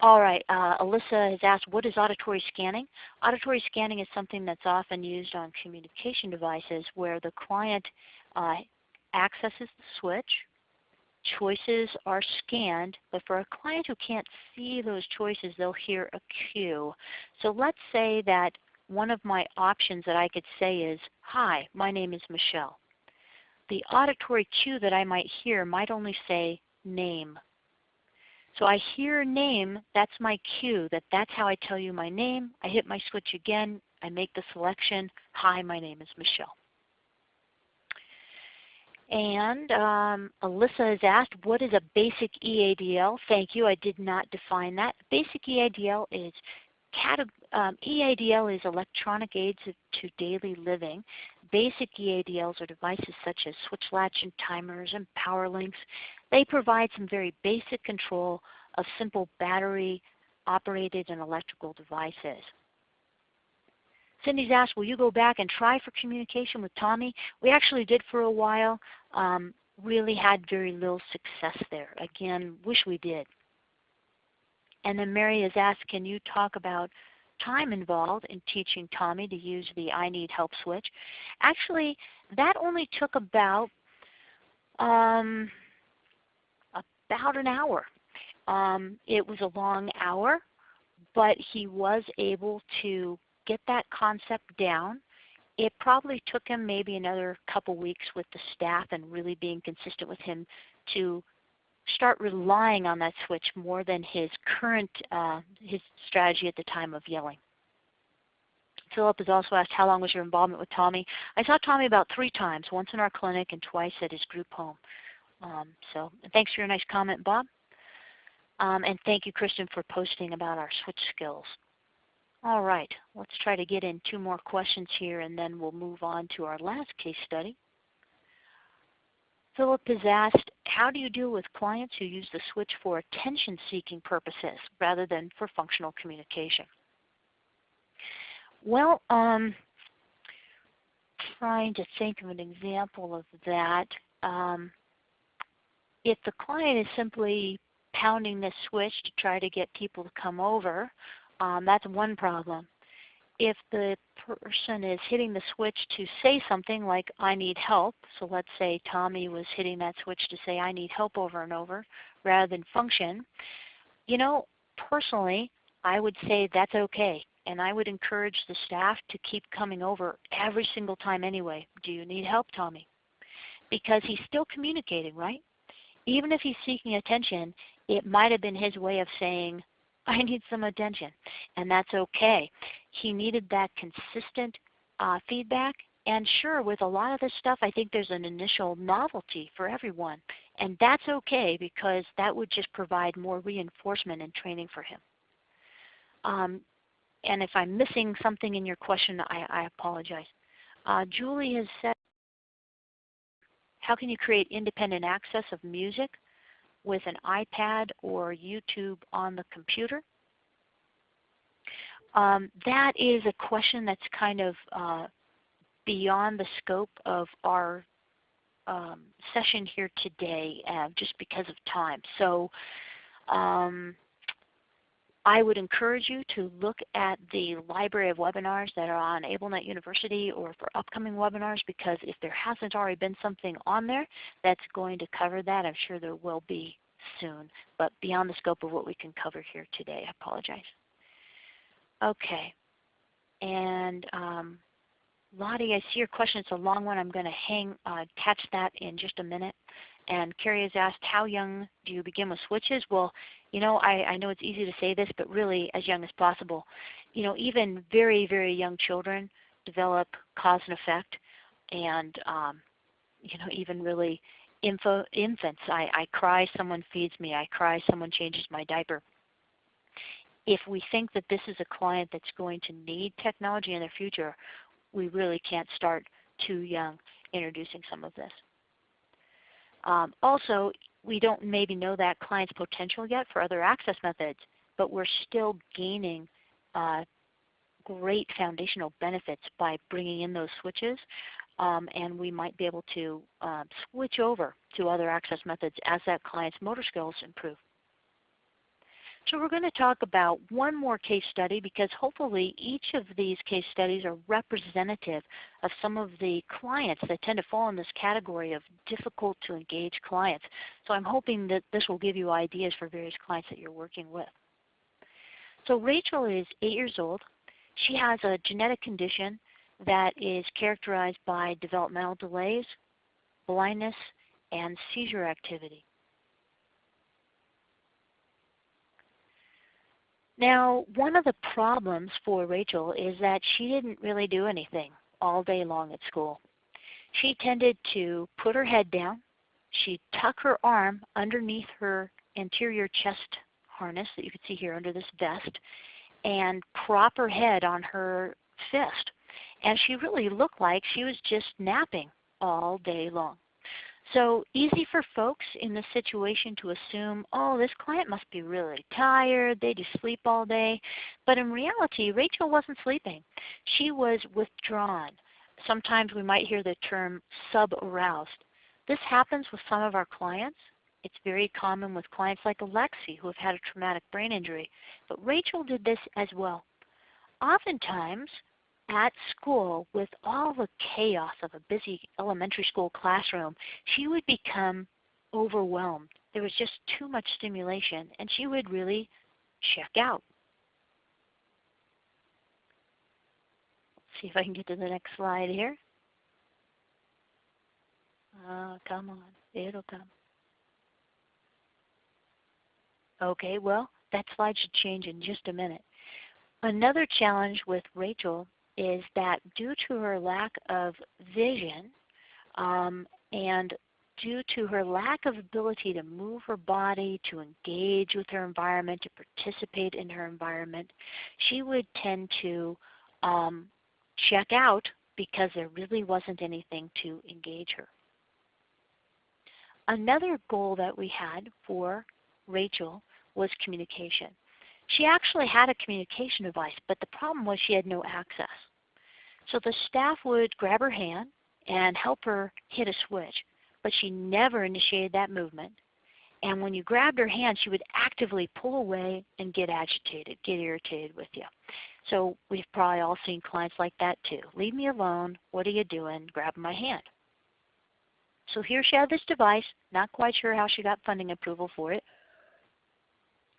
All right, Alyssa has asked, what is auditory scanning? Auditory scanning is something that's often used on communication devices where the client accesses the switch, choices are scanned, but for a client who can't see those choices, they'll hear a cue. So let's say that one of my options that I could say is, hi, my name is Michelle. The auditory cue that I might hear might only say name. So I hear a name, that's my cue, that's how I tell you my name. I hit my switch again, I make the selection, hi, my name is Michelle. And Alyssa has asked, what is a basic EADL? Thank you, I did not define that. Basic EADL is EADL is electronic aids to daily living. Basic EADLs are devices such as switch latch and timers and power links. They provide some very basic control of simple battery operated and electrical devices. Cindy's asked, will you go back and try for communication with Tommy? We actually did for a while. Really had very little success there. Again, wish we did. And then Mary has asked, can you talk about time involved in teaching Tommy to use the I need help switch? Actually, that only took about an hour. It was a long hour, but he was able to get that concept down. It probably took him maybe another couple weeks with the staff and really being consistent with him to start relying on that switch more than his current his strategy at the time of yelling. Philip has also asked, how long was your involvement with Tommy? I saw Tommy about 3 times, once in our clinic and twice at his group home. So thanks for your nice comment, Bob. And thank you, Kristen, for posting about our switch skills. All right, let's try to get in 2 more questions here, and then we'll move on to our last case study. Philip has asked, how do you deal with clients who use the switch for attention-seeking purposes rather than for functional communication? Well, trying to think of an example of that. If the client is simply pounding this switch to try to get people to come over, that's one problem. If the person is hitting the switch to say something like, I need help, so let's say Tommy was hitting that switch to say, I need help over and over, rather than function, you know, personally, I would say that's okay. And I would encourage the staff to keep coming over every single time anyway. Do you need help, Tommy? Because he's still communicating, right? Even if he's seeking attention, it might have been his way of saying, I need some attention, and that's okay. He needed that consistent feedback, and sure, with a lot of this stuff, I think there's an initial novelty for everyone, and that's okay because that would just provide more reinforcement and training for him. And if I'm missing something in your question, I apologize. Julie has said, how can you create independent access of music with an iPad or YouTube on the computer? That is a question that's kind of beyond the scope of our session here today just because of time. So I would encourage you to look at the library of webinars that are on AbleNet University or for upcoming webinars, because if there hasn't already been something on there that's going to cover that, I'm sure there will be soon, but beyond the scope of what we can cover here today. I apologize. Okay. And Lottie, I see your question. It's a long one. I'm going to catch that in just a minute. And Carrie has asked, how young do you begin with switches? Well, I know it's easy to say this, but really as young as possible. Even very, very young children develop cause and effect, and even really infants. I cry, someone feeds me. I cry, someone changes my diaper. If we think that this is a client that's going to need technology in the future, we really can't start too young introducing some of this. Also, we don't maybe know that client's potential yet for other access methods, but we're still gaining great foundational benefits by bringing in those switches, and we might be able to switch over to other access methods as that client's motor skills improve. So we're going to talk about one more case study, because hopefully each of these case studies are representative of some of the clients that tend to fall in this category of difficult to engage clients. So I'm hoping that this will give you ideas for various clients that you're working with. So Rachel is 8 years old. She has a genetic condition that is characterized by developmental delays, blindness, and seizure activity. Now, one of the problems for Rachel is that she didn't really do anything all day long at school. She tended to put her head down. She'd tuck her arm underneath her anterior chest harness that you can see here under this vest, and prop her head on her fist. And she really looked like she was just napping all day long. So easy for folks in this situation to assume, oh, this client must be really tired, they just sleep all day. But in reality, Rachel wasn't sleeping. She was withdrawn. Sometimes we might hear the term sub-aroused. This happens with some of our clients. It's very common with clients like Alexi, who have had a traumatic brain injury. But Rachel did this as well. Oftentimes, at school, with all the chaos of a busy elementary school classroom, she would become overwhelmed. There was just too much stimulation, and she would really check out. Let's see if I can get to the next slide here. Come on, it'll come. Okay, well, that slide should change in just a minute. Another challenge with Rachel is that due to her lack of vision and due to her lack of ability to move her body, to engage with her environment, to participate in her environment, she would tend to check out because there really wasn't anything to engage her. Another goal that we had for Rachel was communication. She actually had a communication device, but the problem was she had no access. So the staff would grab her hand and help her hit a switch, but she never initiated that movement. And when you grabbed her hand, she would actively pull away and get agitated, get irritated with you. So we've probably all seen clients like that too. Leave me alone. What are you doing? Grab my hand. So here she had this device, not quite sure how she got funding approval for it.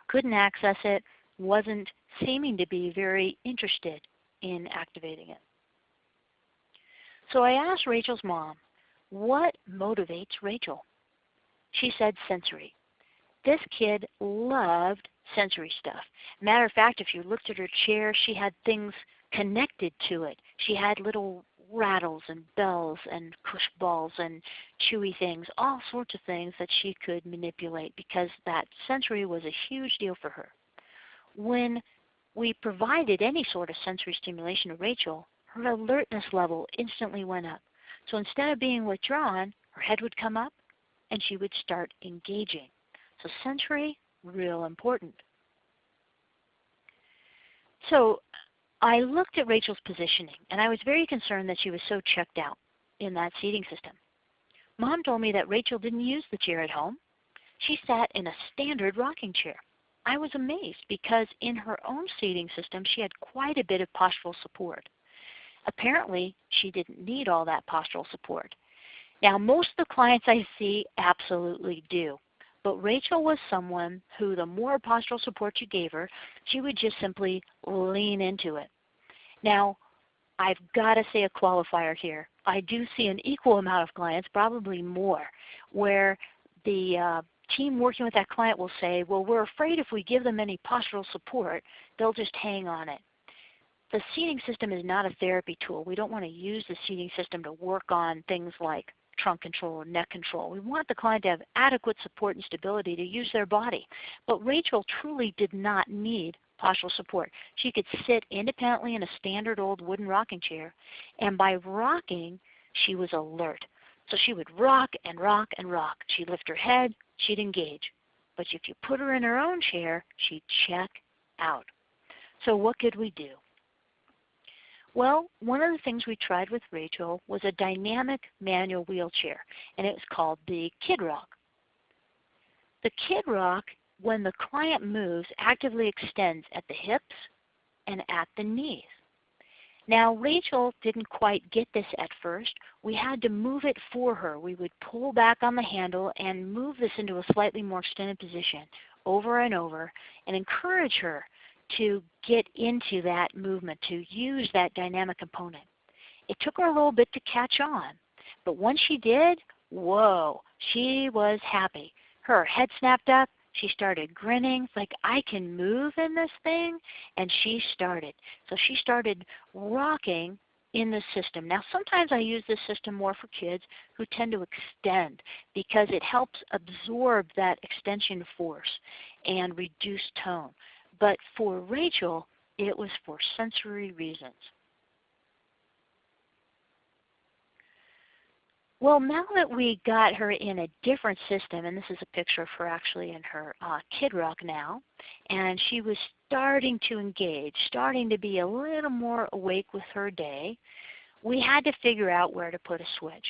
Couldn't access it, wasn't seeming to be very interested in activating it. So I asked Rachel's mom, what motivates Rachel? She said sensory. This kid loved sensory stuff. Matter of fact, if you looked at her chair, she had things connected to it. She had little rattles and bells and push balls and chewy things, all sorts of things that she could manipulate because that sensory was a huge deal for her. When we provided any sort of sensory stimulation to Rachel, her alertness level instantly went up. So instead of being withdrawn, her head would come up and she would start engaging. So sensory, real important. So I looked at Rachel's positioning, and I was very concerned that she was so checked out in that seating system. Mom told me that Rachel didn't use the chair at home. She sat in a standard rocking chair. I was amazed because in her own seating system, she had quite a bit of postural support. Apparently, she didn't need all that postural support. Now, most of the clients I see absolutely do. But Rachel was someone who the more postural support you gave her, she would just simply lean into it. Now, I've got to say a qualifier here. I do see an equal amount of clients, probably more, where the team working with that client will say, well, we're afraid if we give them any postural support, they'll just hang on it. The seating system is not a therapy tool. We don't want to use the seating system to work on things like trunk control or neck control. We want the client to have adequate support and stability to use their body. But Rachel truly did not need postural support. She could sit independently in a standard old wooden rocking chair, and by rocking, she was alert. So she would rock and rock and rock. She'd lift her head, she'd engage. But if you put her in her own chair, she'd check out. So what could we do? Well, one of the things we tried with Rachel was a dynamic manual wheelchair, and it was called the Kid Rock. The Kid Rock, when the client moves, actively extends at the hips and at the knees. Now, Rachel didn't quite get this at first. We had to move it for her. We would pull back on the handle and move this into a slightly more extended position over and over and encourage her to get into that movement, to use that dynamic component. It took her a little bit to catch on, but once she did, whoa, she was happy. Her head snapped up. She started grinning, like, I can move in this thing, and she started. So she started rocking in the system. Now sometimes I use this system more for kids who tend to extend because it helps absorb that extension force and reduce tone. But for Rachel, it was for sensory reasons. Well, now that we got her in a different system, and this is a picture of her actually in her Kid Rock now, and she was starting to engage, starting to be a little more awake with her day, we had to figure out where to put a switch.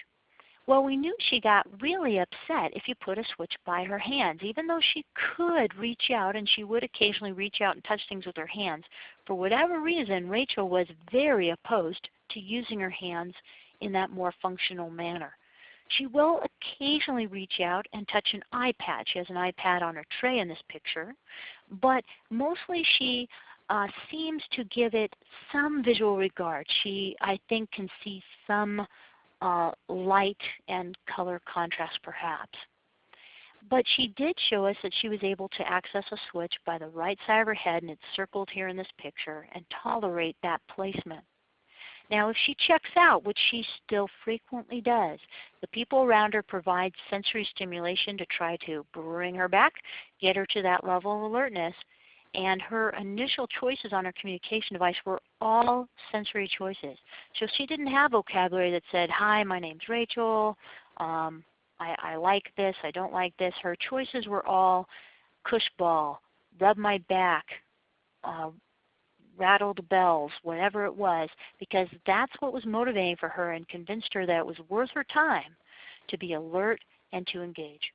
Well, we knew she got really upset if you put a switch by her hands. Even though she could reach out, and she would occasionally reach out and touch things with her hands, for whatever reason, Rachel was very opposed to using her hands in that more functional manner. She will occasionally reach out and touch an iPad. She has an iPad on her tray in this picture, but mostly she seems to give it some visual regard. She, I think, can see some light and color contrast perhaps. But she did show us that she was able to access a switch by the right side of her head, and it's circled here in this picture, and tolerate that placement. Now if she checks out, which she still frequently does, the people around her provide sensory stimulation to try to bring her back, get her to that level of alertness, and her initial choices on her communication device were all sensory choices. So she didn't have vocabulary that said, hi, my name's Rachel, I like this, I don't like this. Her choices were all cush ball, rub my back, rattle the bells, whatever it was, because that's what was motivating for her and convinced her that it was worth her time to be alert and to engage.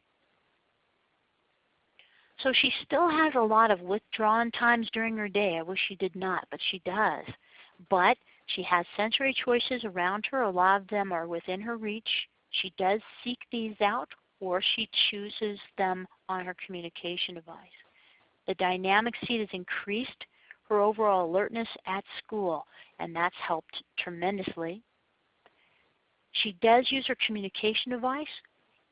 So she still has a lot of withdrawn times during her day. I wish she did not, but she does. But she has sensory choices around her. A lot of them are within her reach. She does seek these out, or she chooses them on her communication device. The dynamic seat has increased her overall alertness at school, and that's helped tremendously. She does use her communication device.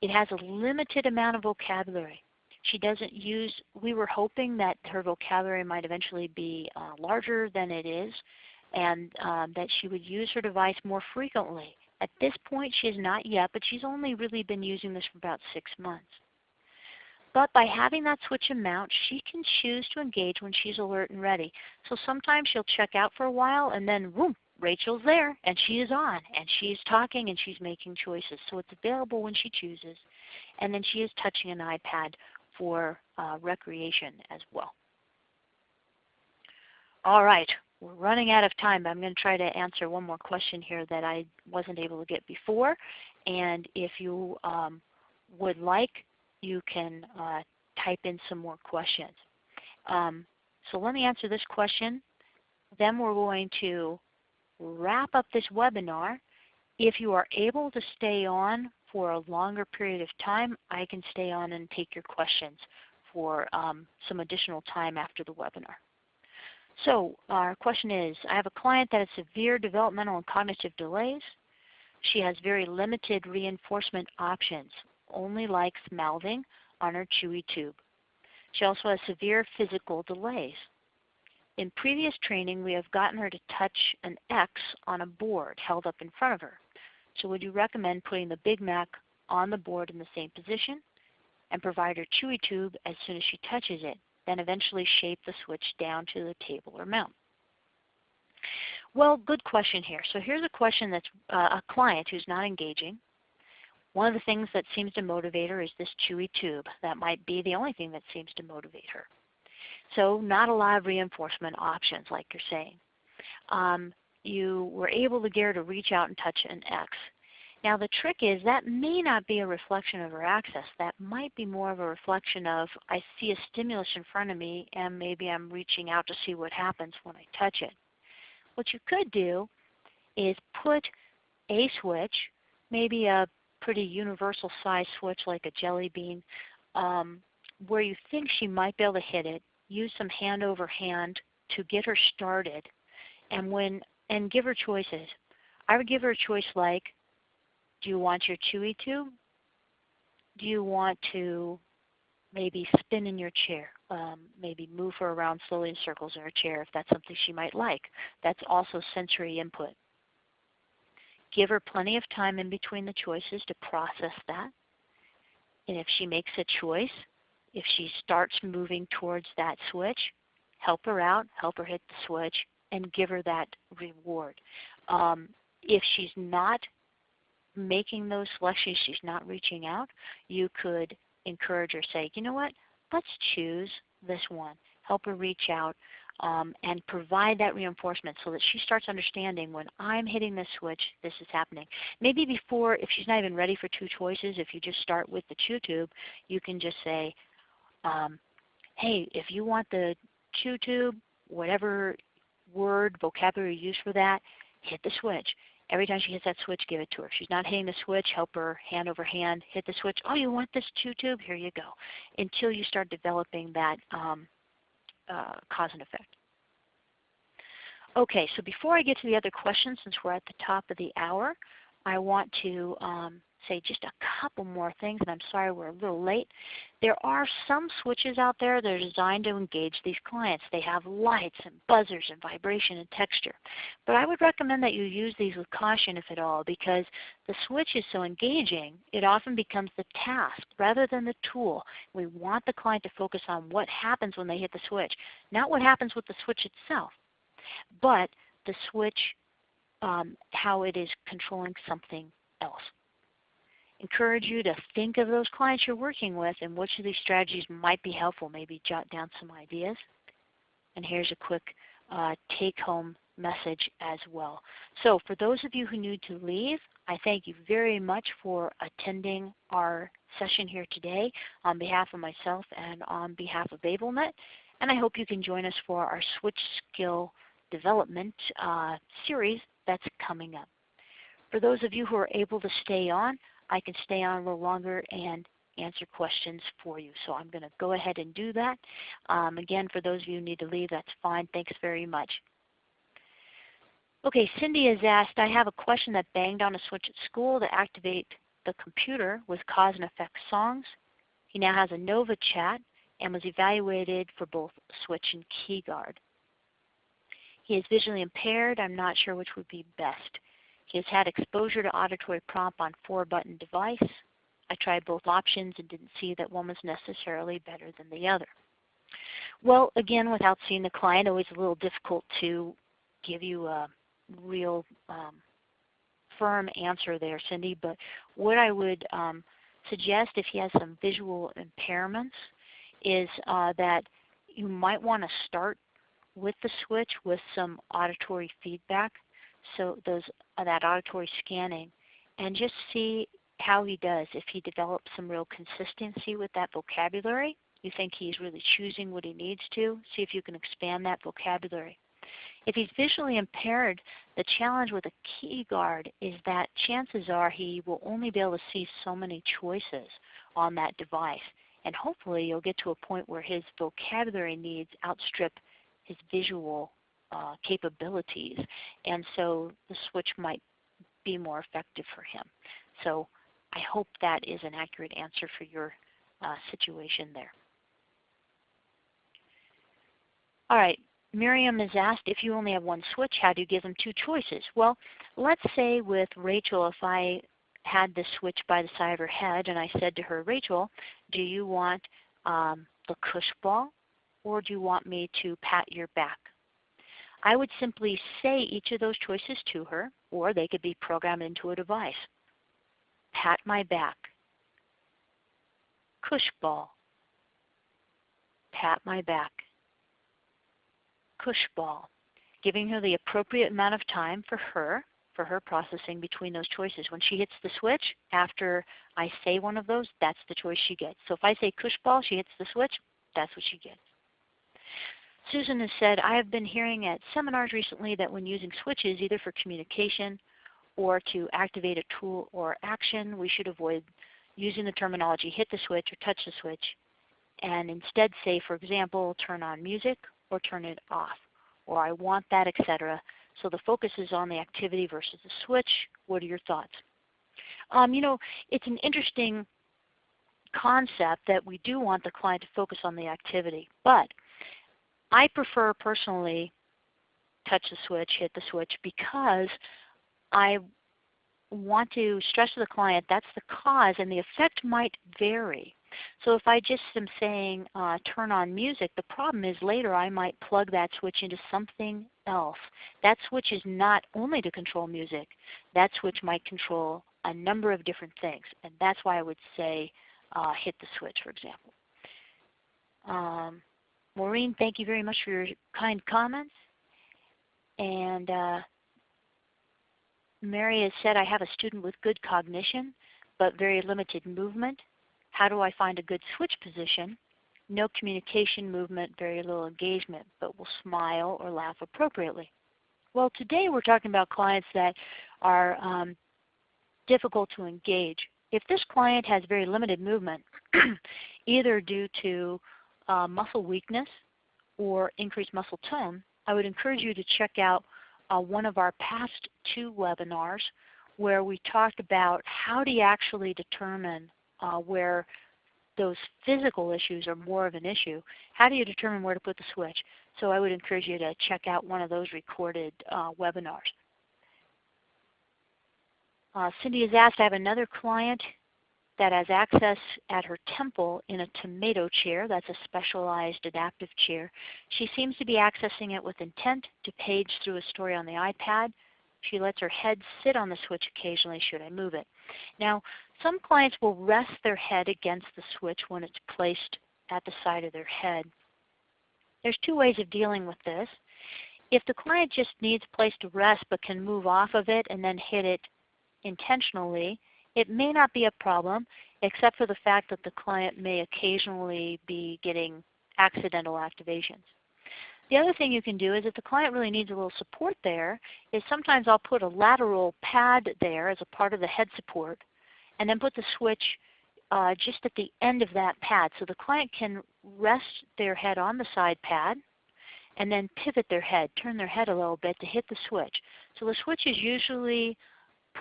It has a limited amount of vocabulary. She doesn't use, we were hoping that her vocabulary might eventually be larger than it is, and that she would use her device more frequently. At this point she has not yet, but she's only really been using this for about 6 months. But by having that switch amount, she can choose to engage when she's alert and ready. So sometimes she'll check out for a while, and then whoom, Rachel's there, and she is on, and she's talking, and she's making choices. So it's available when she chooses. And then she is touching an iPad for recreation as well. All right, we're running out of time, but I'm going to try to answer one more question here that I wasn't able to get before. And if you would like, you can type in some more questions. So let me answer this question. Then we're going to wrap up this webinar. If you are able to stay on for a longer period of time, I can stay on and take your questions for some additional time after the webinar. So our question is, I have a client that has severe developmental and cognitive delays. She has very limited reinforcement options. only likes mouthing on her chewy tube. She also has severe physical delays. In previous training, we have gotten her to touch an X on a board held up in front of her. So would you recommend putting the Big Mac on the board in the same position and provide her chewy tube as soon as she touches it, then eventually shape the switch down to the table or mount? Well, good question here. So here's a question that's a client who's not engaging. One of the things that seems to motivate her is this chewy tube. That might be the only thing that seems to motivate her. So not a lot of reinforcement options like you're saying. You were able to get her to reach out and touch an X. Now the trick is that may not be a reflection of her access. That might be more of a reflection of, I see a stimulus in front of me and maybe I'm reaching out to see what happens when I touch it. What you could do is put a switch, maybe a pretty universal size switch like a jelly bean, where you think she might be able to hit it. Use some hand over hand to get her started, and give her choices. I would give her a choice like, do you want your chewy tube? Do you want to maybe spin in your chair? Maybe move her around slowly in circles in her chair if that's something she might like. That's also sensory input. Give her plenty of time in between the choices to process that. And if she makes a choice, if she starts moving towards that switch, help her out, help her hit the switch, and give her that reward. If she's not making those selections, she's not reaching out, you could encourage her, say, you know what, let's choose this one. Help her reach out and provide that reinforcement so that she starts understanding when I'm hitting this switch, this is happening. Maybe before, if she's not even ready for two choices, if you just start with the chew tube, you can just say, hey, if you want the chew tube, whatever word, vocabulary you use for that, hit the switch. Every time she hits that switch, give it to her. If she's not hitting the switch, help her hand over hand, hit the switch. Oh, you want this chew tube? Here you go. Until you start developing that cause and effect. Okay, so before I get to the other questions, since we're at the top of the hour, I want to say just a couple more things, and I'm sorry we're a little late. There are some switches out there that are designed to engage these clients. They have lights and buzzers and vibration and texture. But I would recommend that you use these with caution, if at all, because the switch is so engaging, it often becomes the task rather than the tool. We want the client to focus on what happens when they hit the switch, not what happens with the switch itself, but the switch, how it is controlling something else. Encourage you to think of those clients you're working with and which of these strategies might be helpful. Maybe jot down some ideas. And here's a quick take-home message as well. So for those of you who need to leave, I thank you very much for attending our session here today on behalf of myself and on behalf of AbleNet. And I hope you can join us for our Switch Skill Development series that's coming up. For those of you who are able to stay on, I can stay on a little longer and answer questions for you. So I'm going to go ahead and do that. Again, for those of you who need to leave, that's fine. Thanks very much. Okay, Cindy has asked, I have a question that banged on a switch at school to activate the computer with cause and effect songs. He now has a Nova chat and was evaluated for both switch and key guard. He is visually impaired. I'm not sure which would be best. He has had exposure to auditory prompt on 4-button device. I tried both options and didn't see that one was necessarily better than the other. Well, again, without seeing the client, always a little difficult to give you a real firm answer there, Cindy. But what I would suggest if he has some visual impairments is that you might want to start with the switch with some auditory feedback. So that auditory scanning, and just see how he does. If he develops some real consistency with that vocabulary, you think he's really choosing what he needs to, see if you can expand that vocabulary. If he's visually impaired, the challenge with a key guard is that chances are he will only be able to see so many choices on that device. And hopefully you'll get to a point where his vocabulary needs outstrip his visual capabilities, and so the switch might be more effective for him. So I hope that is an accurate answer for your situation there. All right, Miriam has asked, if you only have one switch, how do you give them two choices? Well, let's say with Rachel, if I had the switch by the side of her head and I said to her, Rachel, do you want the cush ball or do you want me to pat your back? I would simply say each of those choices to her, or they could be programmed into a device. Pat my back. Cush ball. Pat my back. Cush ball. Giving her the appropriate amount of time for her processing between those choices. When she hits the switch, after I say one of those, that's the choice she gets. So if I say cush ball, she hits the switch, that's what she gets. Susan has said, I have been hearing at seminars recently that when using switches, either for communication or to activate a tool or action, we should avoid using the terminology hit the switch or touch the switch, and instead say, for example, turn on music or turn it off, or I want that, etc. So the focus is on the activity versus the switch. What are your thoughts? You know, it's an interesting concept that we do want the client to focus on the activity, but I prefer personally touch the switch, hit the switch, because I want to stress to the client that's the cause and the effect might vary. So if I just am saying turn on music, the problem is later I might plug that switch into something else. That switch is not only to control music. That switch might control a number of different things, and that's why I would say hit the switch, for example. Maureen, thank you very much for your kind comments. And Mary has said, I have a student with good cognition but very limited movement. How do I find a good switch position? No communication, movement, very little engagement, but will smile or laugh appropriately. Well, today we're talking about clients that are difficult to engage. If this client has very limited movement, either due to muscle weakness or increased muscle tone, I would encourage you to check out one of our past 2 webinars where we talked about how do you actually determine where those physical issues are more of an issue. How do you determine where to put the switch? So I would encourage you to check out one of those recorded webinars. Cindy has asked, I have another client that has access at her temple in a tomato chair. That's a specialized adaptive chair. She seems to be accessing it with intent to page through a story on the iPad. She lets her head sit on the switch occasionally. Should I move it? Now, some clients will rest their head against the switch when it's placed at the side of their head. There's 2 ways of dealing with this. If the client just needs a place to rest but can move off of it and then hit it intentionally, it may not be a problem, except for the fact that the client may occasionally be getting accidental activations. The other thing you can do is if the client really needs a little support there, is sometimes I'll put a lateral pad there as a part of the head support, and then put the switch just at the end of that pad. So the client can rest their head on the side pad and then pivot their head, turn their head a little bit to hit the switch. So the switch is usually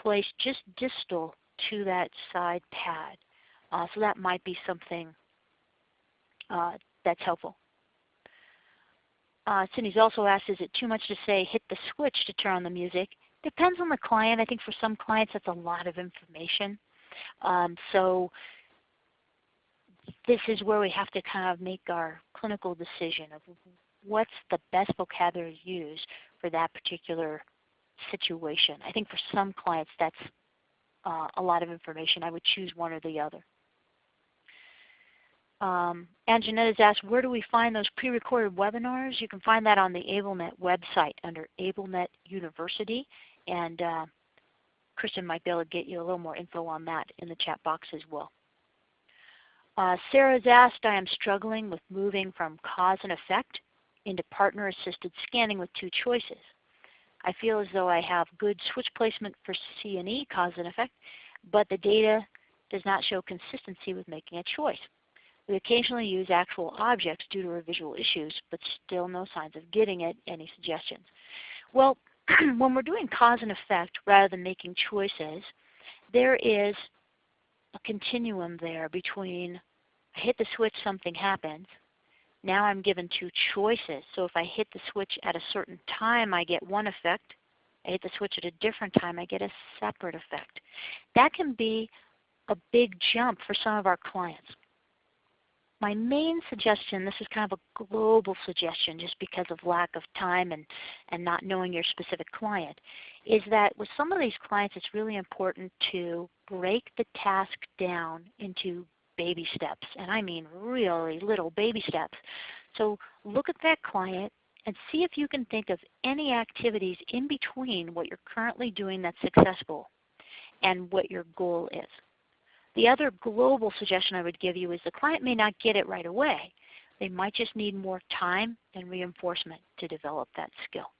placed just distal to that side pad. So that might be something that's helpful. Cindy's also asked, is it too much to say hit the switch to turn on the music? Depends on the client. I think for some clients that's a lot of information. So this is where we have to kind of make our clinical decision of what's the best vocabulary to use for that particular situation. I think for some clients that's a lot of information. I would choose one or the other. And Jeanette has asked, where do we find those pre-recorded webinars? You can find that on the AbleNet website under AbleNet University, and Kristen might be able to get you a little more info on that in the chat box as well. Sarah's asked, I am struggling with moving from cause and effect into partner-assisted scanning with 2 choices. I feel as though I have good switch placement for C&E, cause and effect, but the data does not show consistency with making a choice. We occasionally use actual objects due to our visual issues, but still no signs of getting it. Any suggestions? Well, when we're doing cause and effect rather than making choices, there is a continuum there between I hit the switch, something happens. Now I'm given two choices. So if I hit the switch at a certain time, I get one effect. I hit the switch at a different time, I get a separate effect. That can be a big jump for some of our clients. My main suggestion, this is kind of a global suggestion just because of lack of time and not knowing your specific client, is that with some of these clients it's really important to break the task down into baby steps. And I mean really little baby steps. So look at that client and see if you can think of any activities in between what you're currently doing that's successful and what your goal is. The other global suggestion I would give you is the client may not get it right away. They might just need more time and reinforcement to develop that skill.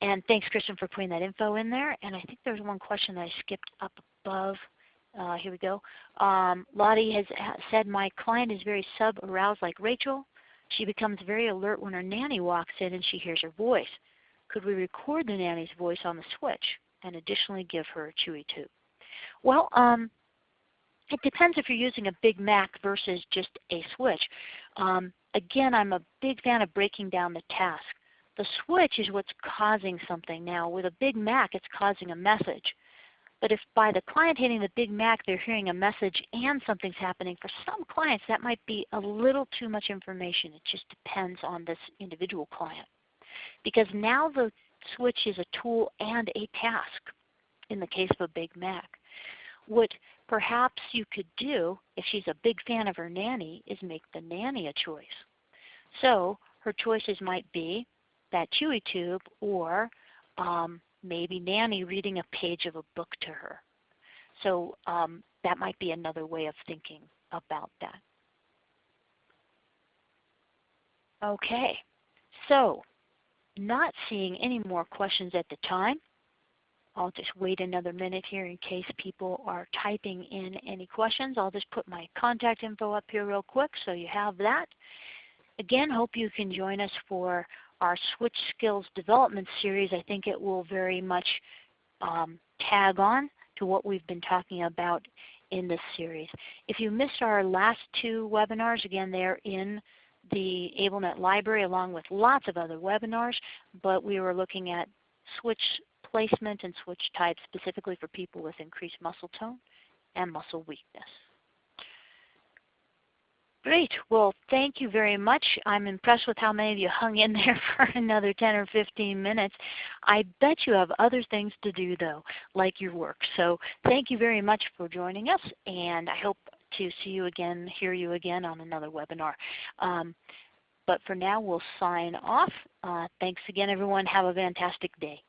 And thanks, Kristen, for putting that info in there. And I think there's one question that I skipped up above. Here we go. Lottie has said, my client is very sub-aroused like Rachel. She becomes very alert when her nanny walks in and she hears her voice. Could we record the nanny's voice on the switch and additionally give her a chewy tube? Well, it depends if you're using a Big Mac versus just a switch. Again, I'm a big fan of breaking down the task. The switch is what's causing something. Now, with a Big Mac, it's causing a message. But if by the client hitting the Big Mac they're hearing a message and something's happening, for some clients that might be a little too much information. It just depends on this individual client. Because now the switch is a tool and a task in the case of a Big Mac. What perhaps you could do if she's a big fan of her nanny is make the nanny a choice. So her choices might be that chewy tube or maybe nanny reading a page of a book to her. So that might be another way of thinking about that. Okay, so not seeing any more questions at the time. I'll just wait another minute here in case people are typing in any questions. I'll just put my contact info up here real quick so you have that. Again, hope you can join us for our Switch Skills Development Series. I think it will very much tag on to what we've been talking about in this series. If you missed our last two webinars, again, they're in the AbleNet library along with lots of other webinars, but we were looking at switch placement and switch types specifically for people with increased muscle tone and muscle weakness. Great. Well, thank you very much. I'm impressed with how many of you hung in there for another 10 or 15 minutes. I bet you have other things to do, though, like your work. So thank you very much for joining us, and I hope to see you again, hear you again on another webinar. But for now, we'll sign off. Thanks again, everyone. Have a fantastic day.